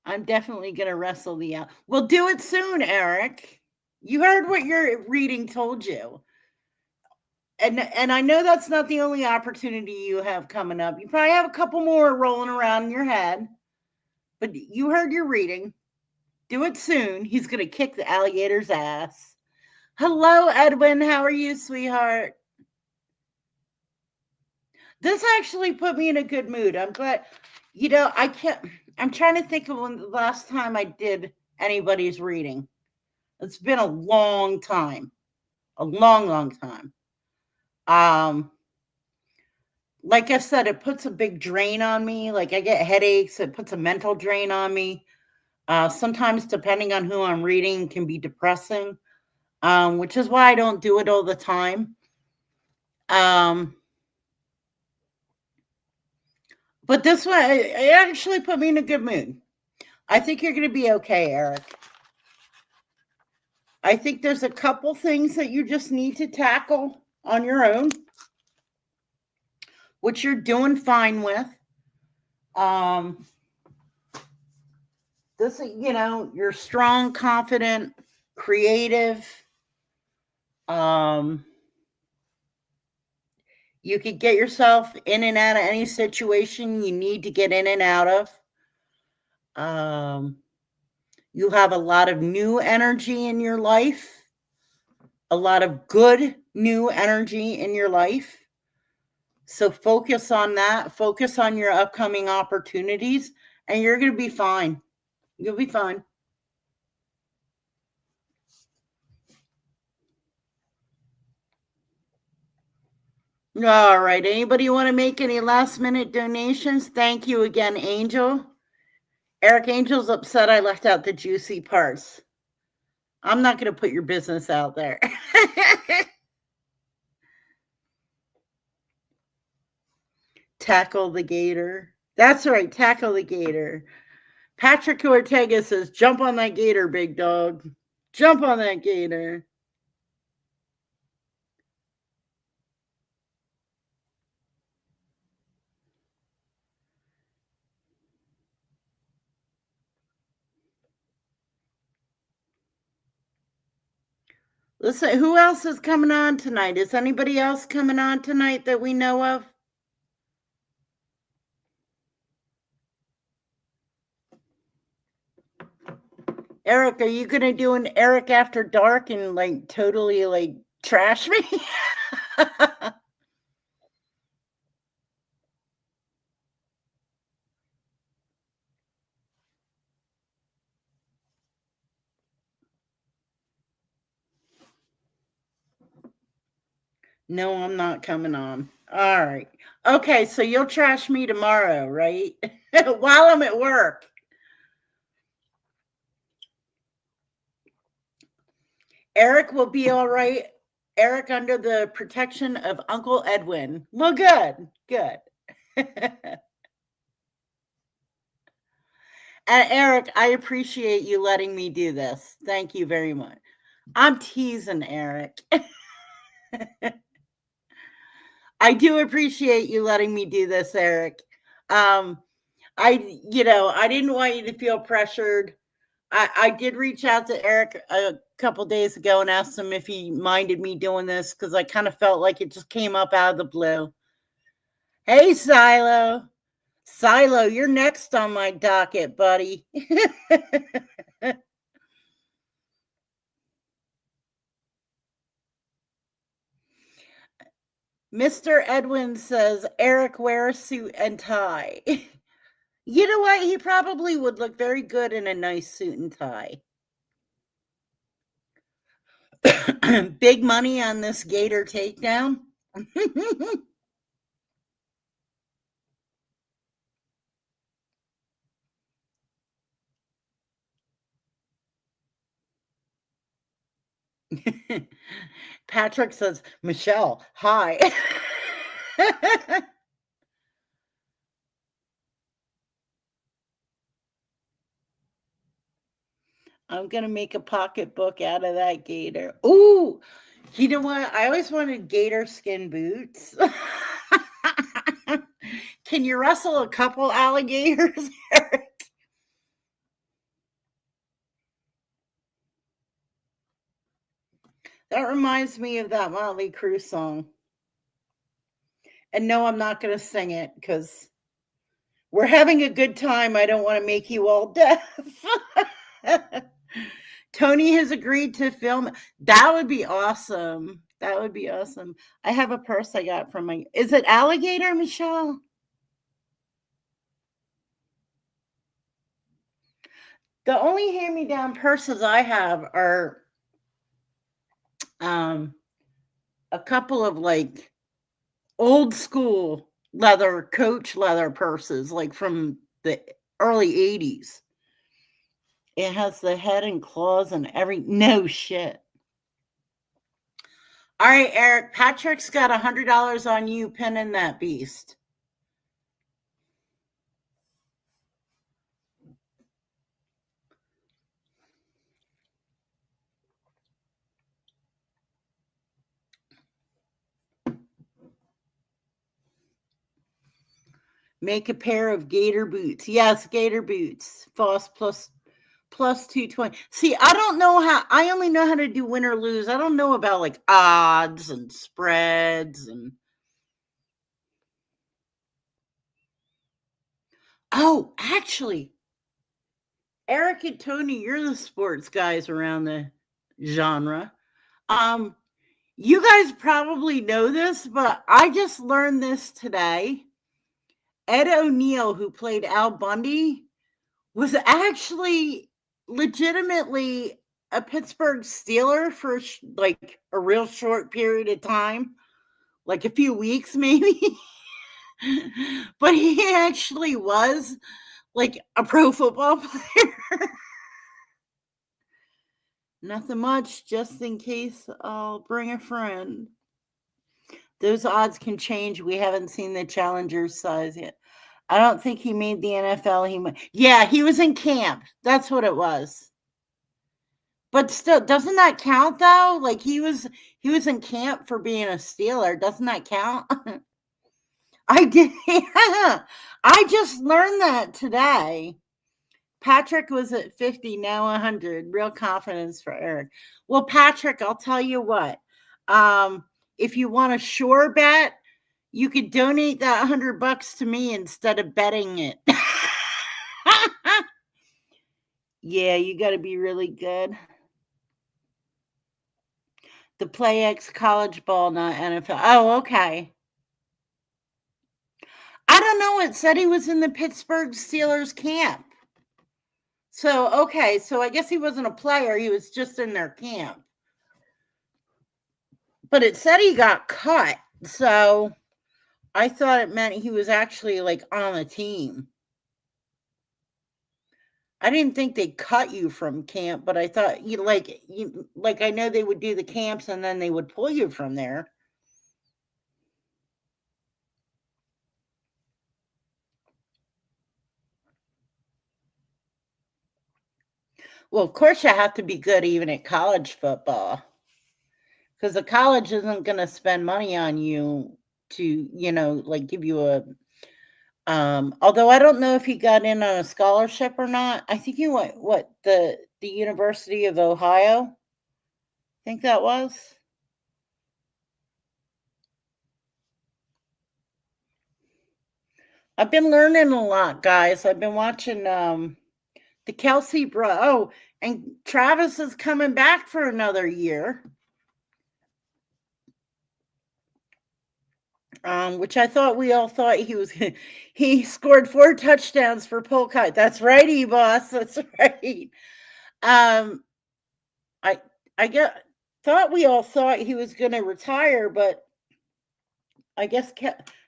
I'm definitely going to wrestle the alligator. We'll do it soon, Eric. You heard what your reading told you. And I know that's not the only opportunity you have coming up. You probably have a couple more rolling around in your head. But you heard your reading. Do it soon. He's going to kick the alligator's ass. Hello, Edwin. How are you, sweetheart? This actually put me in a good mood. I'm glad. I'm trying to think of when the last time I did anybody's reading. It's been a long time. A long, long time. Like I said, it puts a big drain on me. Like I get headaches. It puts a mental drain on me. Sometimes, depending on who I'm reading, can be depressing, which is why I don't do it all the time. But this one, it actually put me in a good mood. I think you're going to be okay, Eric. I think there's a couple things that you just need to tackle on your own, which you're doing fine with. You're strong, confident, creative. You could get yourself in and out of any situation you need to get in and out of. You have a lot of new energy in your life, a lot of good new energy in your life. So focus on that. Focus on your upcoming opportunities, and you're going to be fine. You'll be fine. All right. Anybody want to make any last minute donations? Thank you again, Angel. Eric, Angel's upset I left out the juicy parts. I'm not going to put your business out there. Tackle the gator. That's right. Tackle the gator. Patrick Ortega says, jump on that gator, big dog. Jump on that gator. Listen, who else is coming on tonight? Is anybody else coming on tonight that we know of? Eric, are you going to do an Eric After Dark and totally trash me? No, I'm not coming on. All right. Okay, so you'll trash me tomorrow, right? While I'm at work. Eric will be all right. Eric under the protection of Uncle Edwin. Well, good. Good. And Eric, I appreciate you letting me do this. Thank you very much. I'm teasing, Eric. I do appreciate you letting me do this, Eric. I didn't want you to feel pressured. I did reach out to Eric a couple days ago and asked him if he minded me doing this because I kind of felt like it just came up out of the blue. Hey, Silo. Silo, you're next on my docket, buddy. Mr. Edwin says Eric wear a suit and tie. You know what? He probably would look very good in a nice suit and tie. Big money on this Gator takedown. Patrick says, Michelle, hi. I'm going to make a pocketbook out of that gator. Ooh, you know what? I always wanted gator skin boots. Can you wrestle a couple alligators? That reminds me of that Motley Crue song. And no, I'm not going to sing it because we're having a good time. I don't want to make you all deaf. Tony has agreed to film. That would be awesome. That would be awesome. I have a purse I got from my. Is it alligator, Michelle? The only hand-me-down purses I have are um, a couple of like old school leather Coach leather purses, like from the early 80s. It has the head and claws and no shit. All right, Eric. Patrick's got $100 on you pinning that beast. Make a pair of gator boots. Yes, gator boots. Foss plus 220. See, I don't know how. I only know how to do win or lose. I don't know about like odds and spreads and. Oh, actually, Eric and Tony, you're the sports guys around the genre. Um, you guys probably know this, but I just learned this today. Ed O'Neill, who played Al Bundy, was actually legitimately a Pittsburgh Steeler for like a real short period of time, like a few weeks maybe. But he actually was like a pro football player. Nothing much, just in case I'll bring a friend. Those odds can change. We haven't seen the challenger's size yet. I don't think he made the NFL. Yeah, he was in camp. That's what it was. But still, doesn't that count though? Like he was in camp for being a Steeler. Doesn't that count? I did. Yeah. I just learned that today. Patrick was at 50, now 100. Real confidence for Eric. Well, Patrick, I'll tell you what. If you want a sure bet, you could donate that $100 to me instead of betting it. Yeah, you got to be really good. The Play X college ball, not NFL. Oh, okay. I don't know. It said he was in the Pittsburgh Steelers camp. So, okay. So I guess he wasn't a player. He was just in their camp. But it said he got cut. So I thought it meant he was actually like on the team. I didn't think they cut you from camp, but I thought like I know they would do the camps and then they would pull you from there. Well, of course you have to be good even at college football. Because the college isn't going to spend money on you to, like give you a although I don't know if he got in on a scholarship or not. I think he went the University of Ohio. I think that was. I've been learning a lot, guys. I've been watching the Kelsey bro. Oh, and Travis is coming back for another year. Which I thought we all thought he was. He scored 4 touchdowns for Polkite. That's right, boss. That's right. Um, I I get thought we all thought he was going to retire, but I guess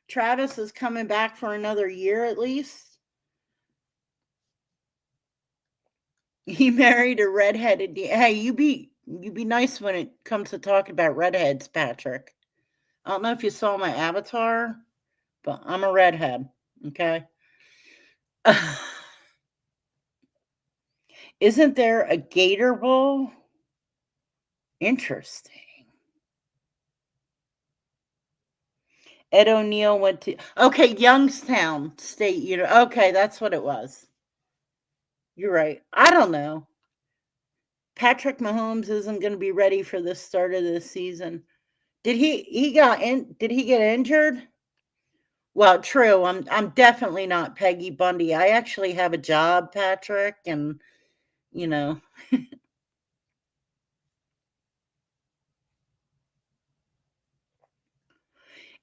Travis is coming back for another year at least. He married a redheaded. Hey, you be nice when it comes to talking about redheads, Patrick. I don't know if you saw my avatar, but I'm a redhead. Okay. Isn't there a Gator Bowl? Interesting. Ed O'Neill went to Youngstown State. Okay, that's what it was. You're right. I don't know. Patrick Mahomes isn't going to be ready for the start of the season. Did did he get injured? Well, true. I'm definitely not Peggy Bundy. I actually have a job, Patrick, and you know.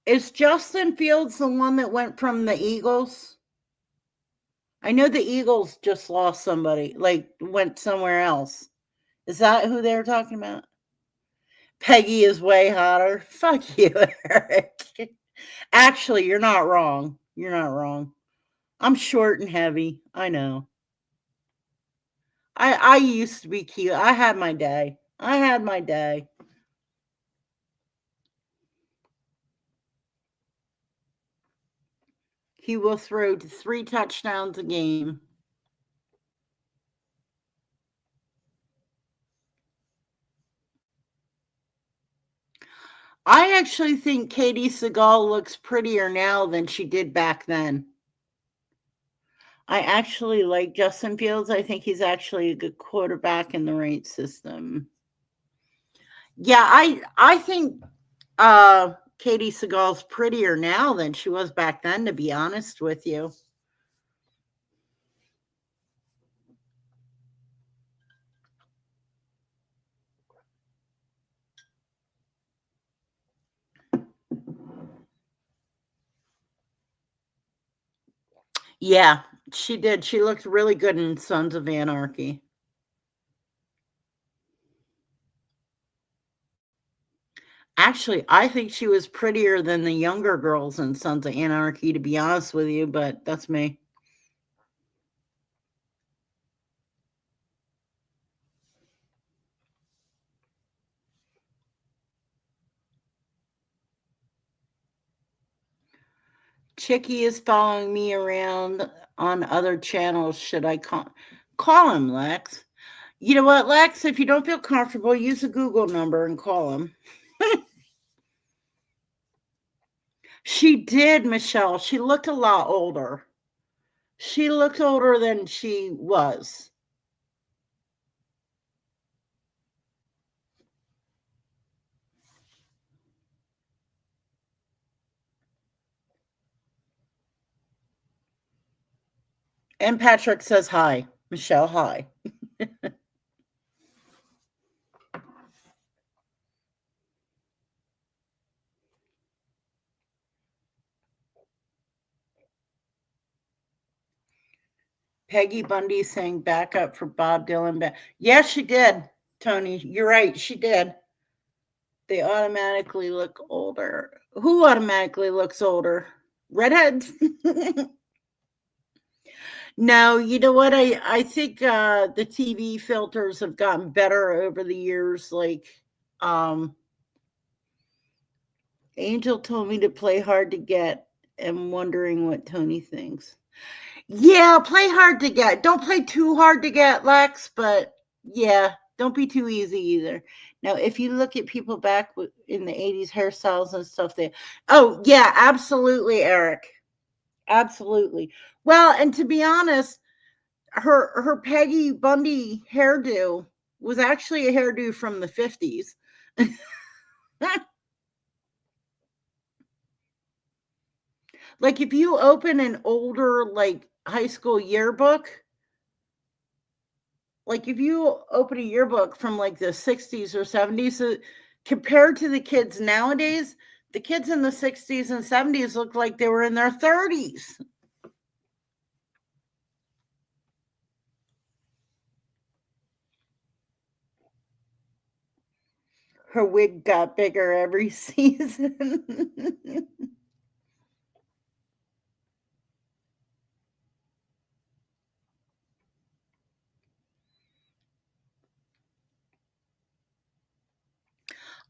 Is Justin Fields the one that went from the Eagles? I know the Eagles just lost somebody, like went somewhere else. Is that who they were talking about? Peggy is way hotter. Fuck you, Eric. Actually, you're not wrong. You're not wrong. I'm short and heavy. I know. I used to be cute. I had my day. I had my day. He will throw to 3 touchdowns a game. I actually think Katie Seagal looks prettier now than she did back then. I actually like Justin Fields. I think he's actually a good quarterback in the right system. Yeah, I think Katie Seagal's prettier now than she was back then, to be honest with you. Yeah, she did. She looked really good in Sons of Anarchy. Actually, I think she was prettier than the younger girls in Sons of Anarchy, to be honest with you, but that's me. Chicky is following me around on other channels. Should I call him, Lex? You know what, Lex? If you don't feel comfortable, use a Google number and call him. She did, Michelle. She looked a lot older. She looked older than she was. And Patrick says hi. Michelle, hi. Peggy Bundy sang backup for Bob Dylan. Yes, she did, Tony. You're right. She did. They automatically look older. Who automatically looks older? Redheads? No, you know what? I think the TV filters have gotten better over the years. Like, um, Angel told me to play hard to get. I'm wondering what Tony thinks. Yeah, play hard to get. Don't play too hard to get, Lex, but yeah, don't be too easy either. Now, if you look at people back in the 80s hairstyles and stuff, oh, yeah, absolutely, Eric. Absolutely. Well, and to be honest, her Peggy Bundy hairdo was actually a hairdo from the 50s. Like if you open an older like high school yearbook, like if you open a yearbook from like the 60s or 70s, compared to the kids nowadays, the kids in the 60s and 70s look like they were in their 30s. Her wig got bigger every season.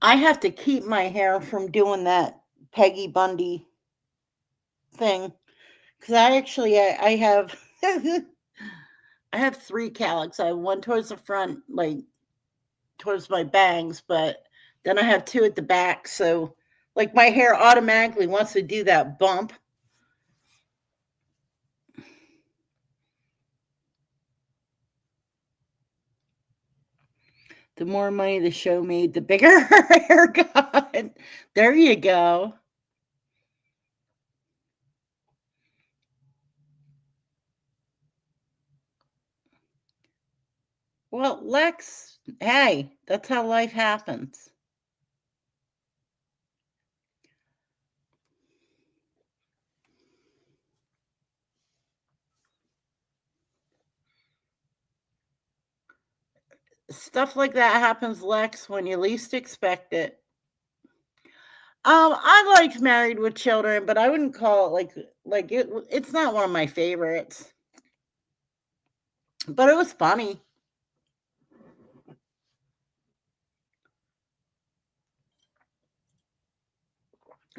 I have to keep my hair from doing that Peggy Bundy thing because I have I have three cowlicks. I have one towards the front, like towards my bangs, but then I have two at the back. So, like, my hair automatically wants to do that bump. The more money the show made, the bigger her hair got. There you go. Well, Lex, hey, that's how life happens. Stuff like that happens, Lex, when you least expect it. I liked Married with Children, but I wouldn't call it like it. It's not one of my favorites, but it was funny.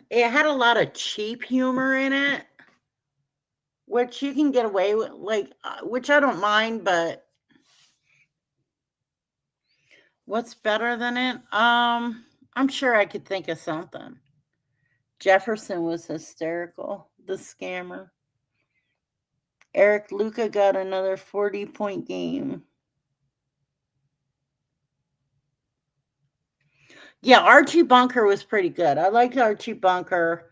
It had a lot of cheap humor in it, which you can get away with, like, which I don't mind. But what's better than it? I'm sure I could think of something. Jefferson was hysterical. The scammer. Eric Luca got another 40-point game. Yeah, Archie Bunker was pretty good. I liked Archie Bunker.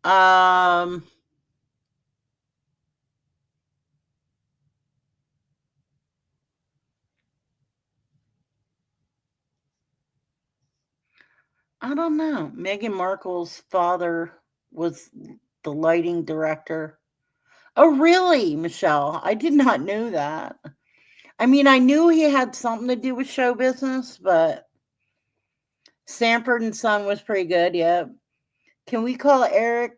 Um, I don't know. Meghan Markle's father was the lighting director. Oh, really, Michelle? I did not know that. I mean, I knew he had something to do with show business, but Sanford and Son was pretty good. Yeah. Can we call Eric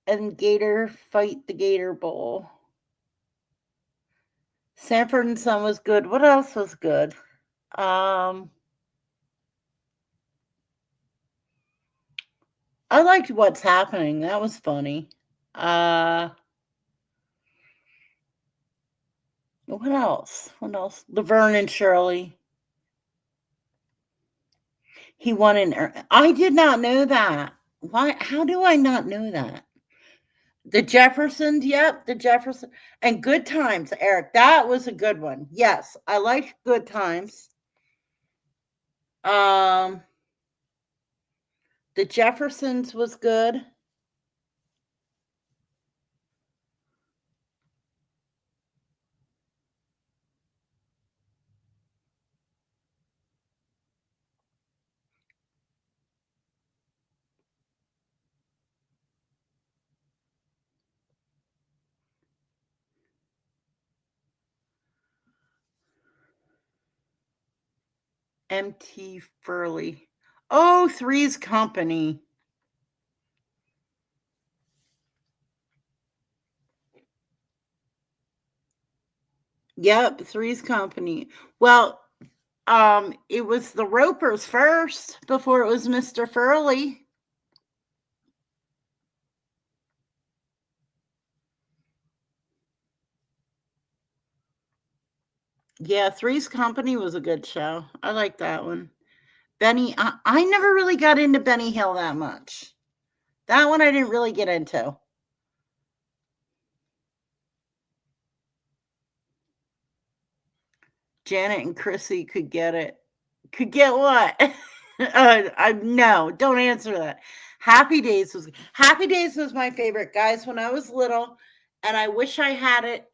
and Gator fight the Gator Bowl? Sanford and Son was good. What else was good? Um, I liked What's Happening. That was funny. Uh, what else? What else? Laverne and Shirley. He won an. I did not know that. Why? How do I not know that? The Jeffersons. Yep, the Jefferson and Good Times. Eric, that was a good one. Yes, I liked Good Times. Um, the Jeffersons was good. M.T. Furley. Oh, Three's Company. Yep, Three's Company. Well, it was the Ropers first before it was Mr. Furley. Yeah, Three's Company was a good show. I like that one. Benny, I never really got into Benny Hill that much. That one I didn't really get into. Janet and Chrissy could get it. Could get what? I no, don't answer that. Happy Days was my favorite, guys, when I was little, and I wish I had it.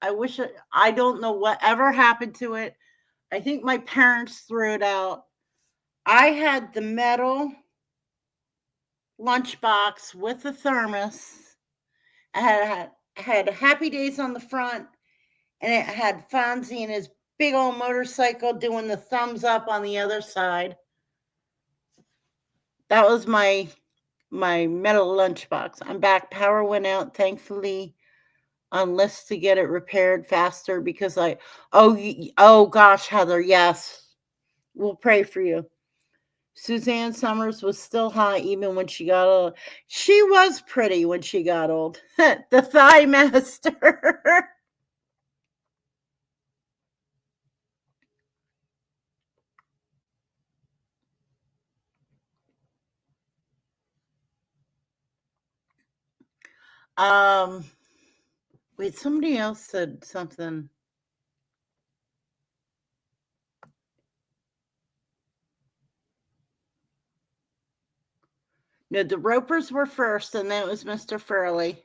I don't know whatever happened to it. I think my parents threw it out. I had the metal lunchbox with the thermos. I had Happy Days on the front, and it had Fonzie and his big old motorcycle doing the thumbs up on the other side. That was my metal lunchbox. I'm back. Power went out, thankfully, on list to get it repaired faster because oh gosh, Heather, yes, we'll pray for you. Suzanne Summers was still hot even when she got old. She was pretty when she got old. The Thigh Master. um, wait, somebody else said something. No, the Ropers were first, and then it was Mr. Furley.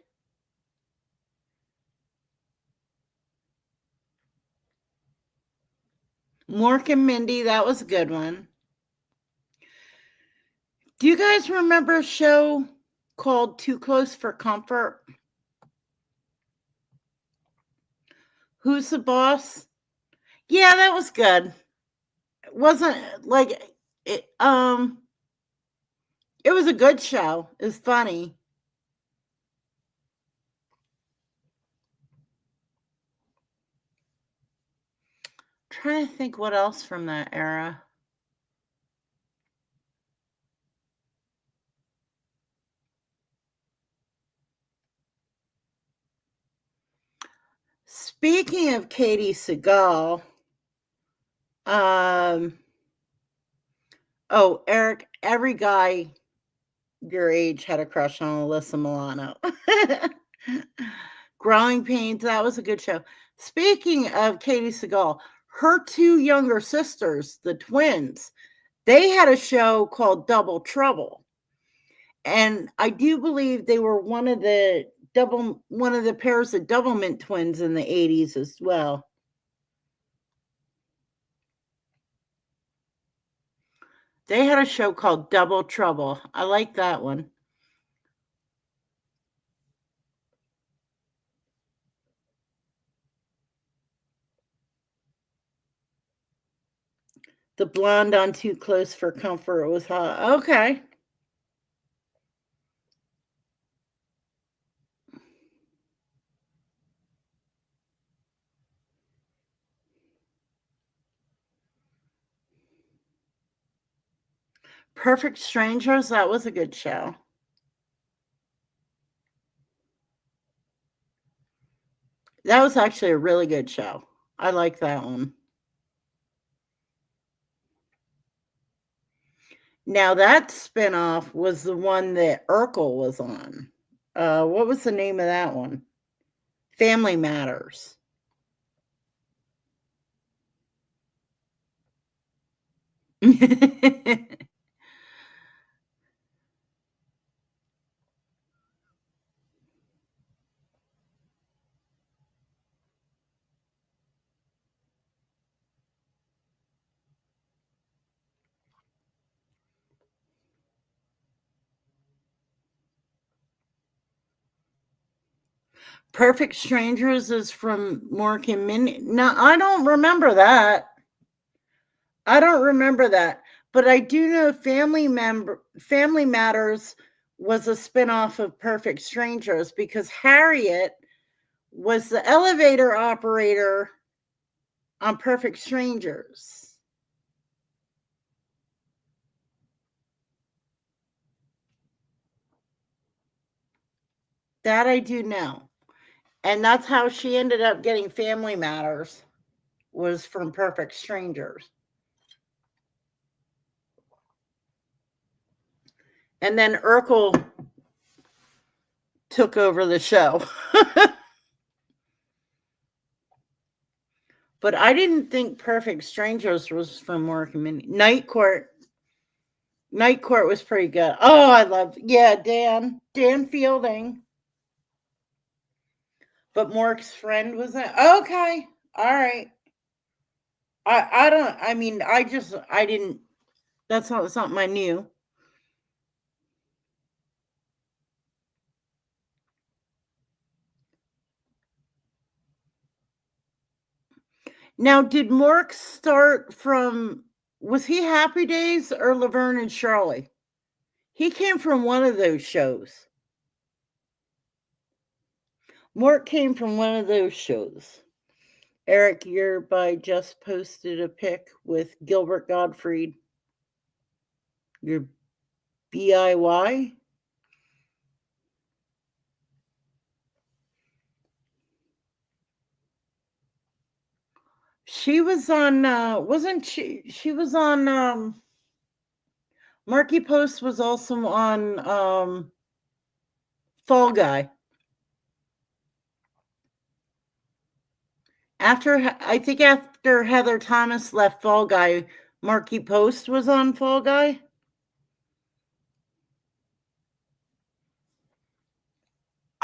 Mork and Mindy, that was a good one. Do you guys remember a show called Too Close for Comfort? Who's the Boss? Yeah, that was good. It wasn't like it. It was a good show. It was funny. Trying to think what else from that era. Speaking of Katie Seagal, um, oh, Eric, every guy your age had a crush on Alyssa Milano. Growing Pains, that was a good show. Speaking of Katie Seagal, her two younger sisters, the twins, they had a show called Double Trouble. And I do believe they were one of the pairs of Doublemint twins in the 80s as well. They had a show called Double Trouble. I like that one. The blonde on Too Close for Comfort was hot. Okay. Perfect Strangers, that was a good show. That was actually a really good show. I like that one. Now that spinoff was the one that Urkel was on. What was the name of that one? Family Matters. Perfect Strangers is from Mork and Mindy. No, I don't remember that. I don't remember that. But I do know Family Matters was a spinoff of Perfect Strangers because Harriet was the elevator operator on Perfect Strangers. That I do know. And that's how she ended up getting Family Matters, was from Perfect Strangers. And then Urkel took over the show. But I didn't think Perfect Strangers was from Mork and Mindy. Night Court. Night Court was pretty good. Oh, I loved, yeah, Dan Fielding. But Mork's friend was it? Okay, all right. I don't. I mean, I didn't. That's not something I knew. Now, did Mork start from? Was he Happy Days or Laverne and Shirley? He came from one of those shows. Mork came from one of those shows. Eric Yerby just posted a pic with Gilbert Gottfried. Your BIY? She was on, wasn't she? She was on, Marky Post was also on Fall Guy. I think after Heather Thomas left Fall Guy, Marky Post was on Fall Guy.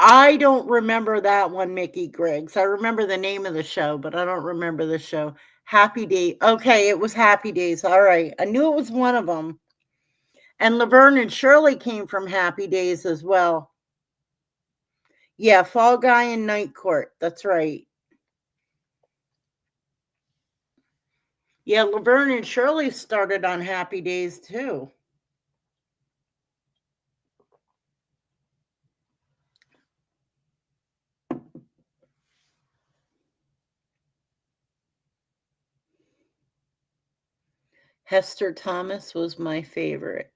I don't remember that one, Mickey Griggs. I remember the name of the show, but I don't remember the show. Happy Day. Okay, it was Happy Days. All right. I knew it was one of them. And Laverne and Shirley came from Happy Days as well. Yeah, Fall Guy and Night Court. That's right. Yeah, Laverne and Shirley started on Happy Days too. Hester Thomas was my favorite.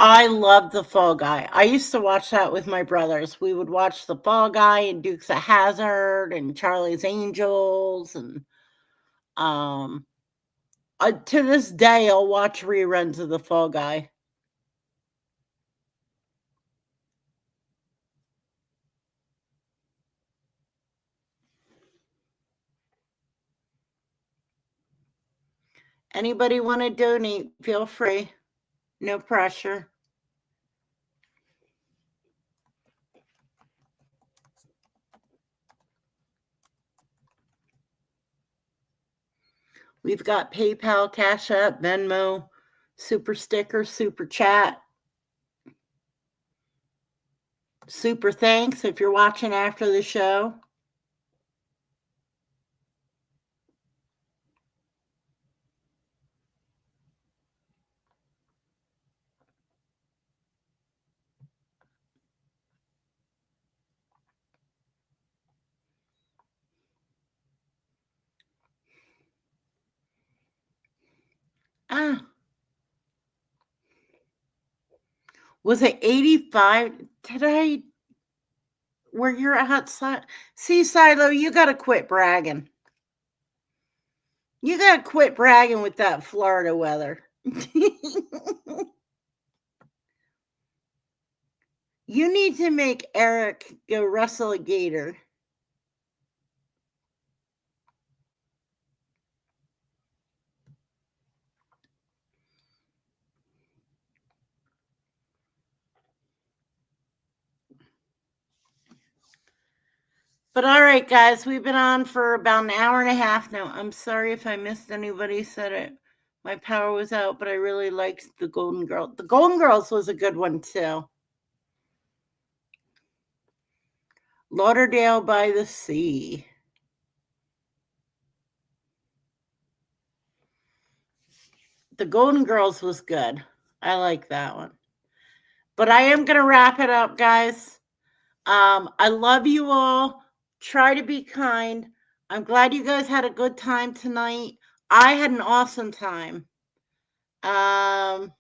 I love the Fall Guy. I used to watch that with my brothers. We would watch the Fall Guy and Dukes of Hazzard and Charlie's Angels, and um to this day I'll watch reruns of the Fall Guy. Anybody want to donate, feel free. No pressure. We've got PayPal, Cash App, Venmo, Super Sticker, Super Chat. Super thanks if you're watching after the show. Ah, was it 85 today? Where you're outside? See, Silo, you got to quit bragging. You got to quit bragging with that Florida weather. You need to make Eric go wrestle a gator. But all right, guys, we've been on for about an hour and a half now. I'm sorry if I missed anybody said it. My power was out, but I really liked the Golden Girls. The Golden Girls was a good one too. Lauderdale by the Sea. The Golden Girls was good. I like that one. But I am going to wrap it up, guys. I love you all. Try to be kind. I'm glad you guys had a good time tonight. I had an awesome time. Try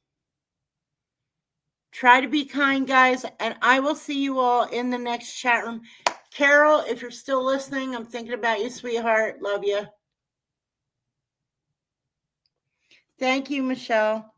to be kind, guys, and I will see you all in the next chat room. Carol, if you're still listening, I'm thinking about you, sweetheart. Love you. Thank you, Michelle.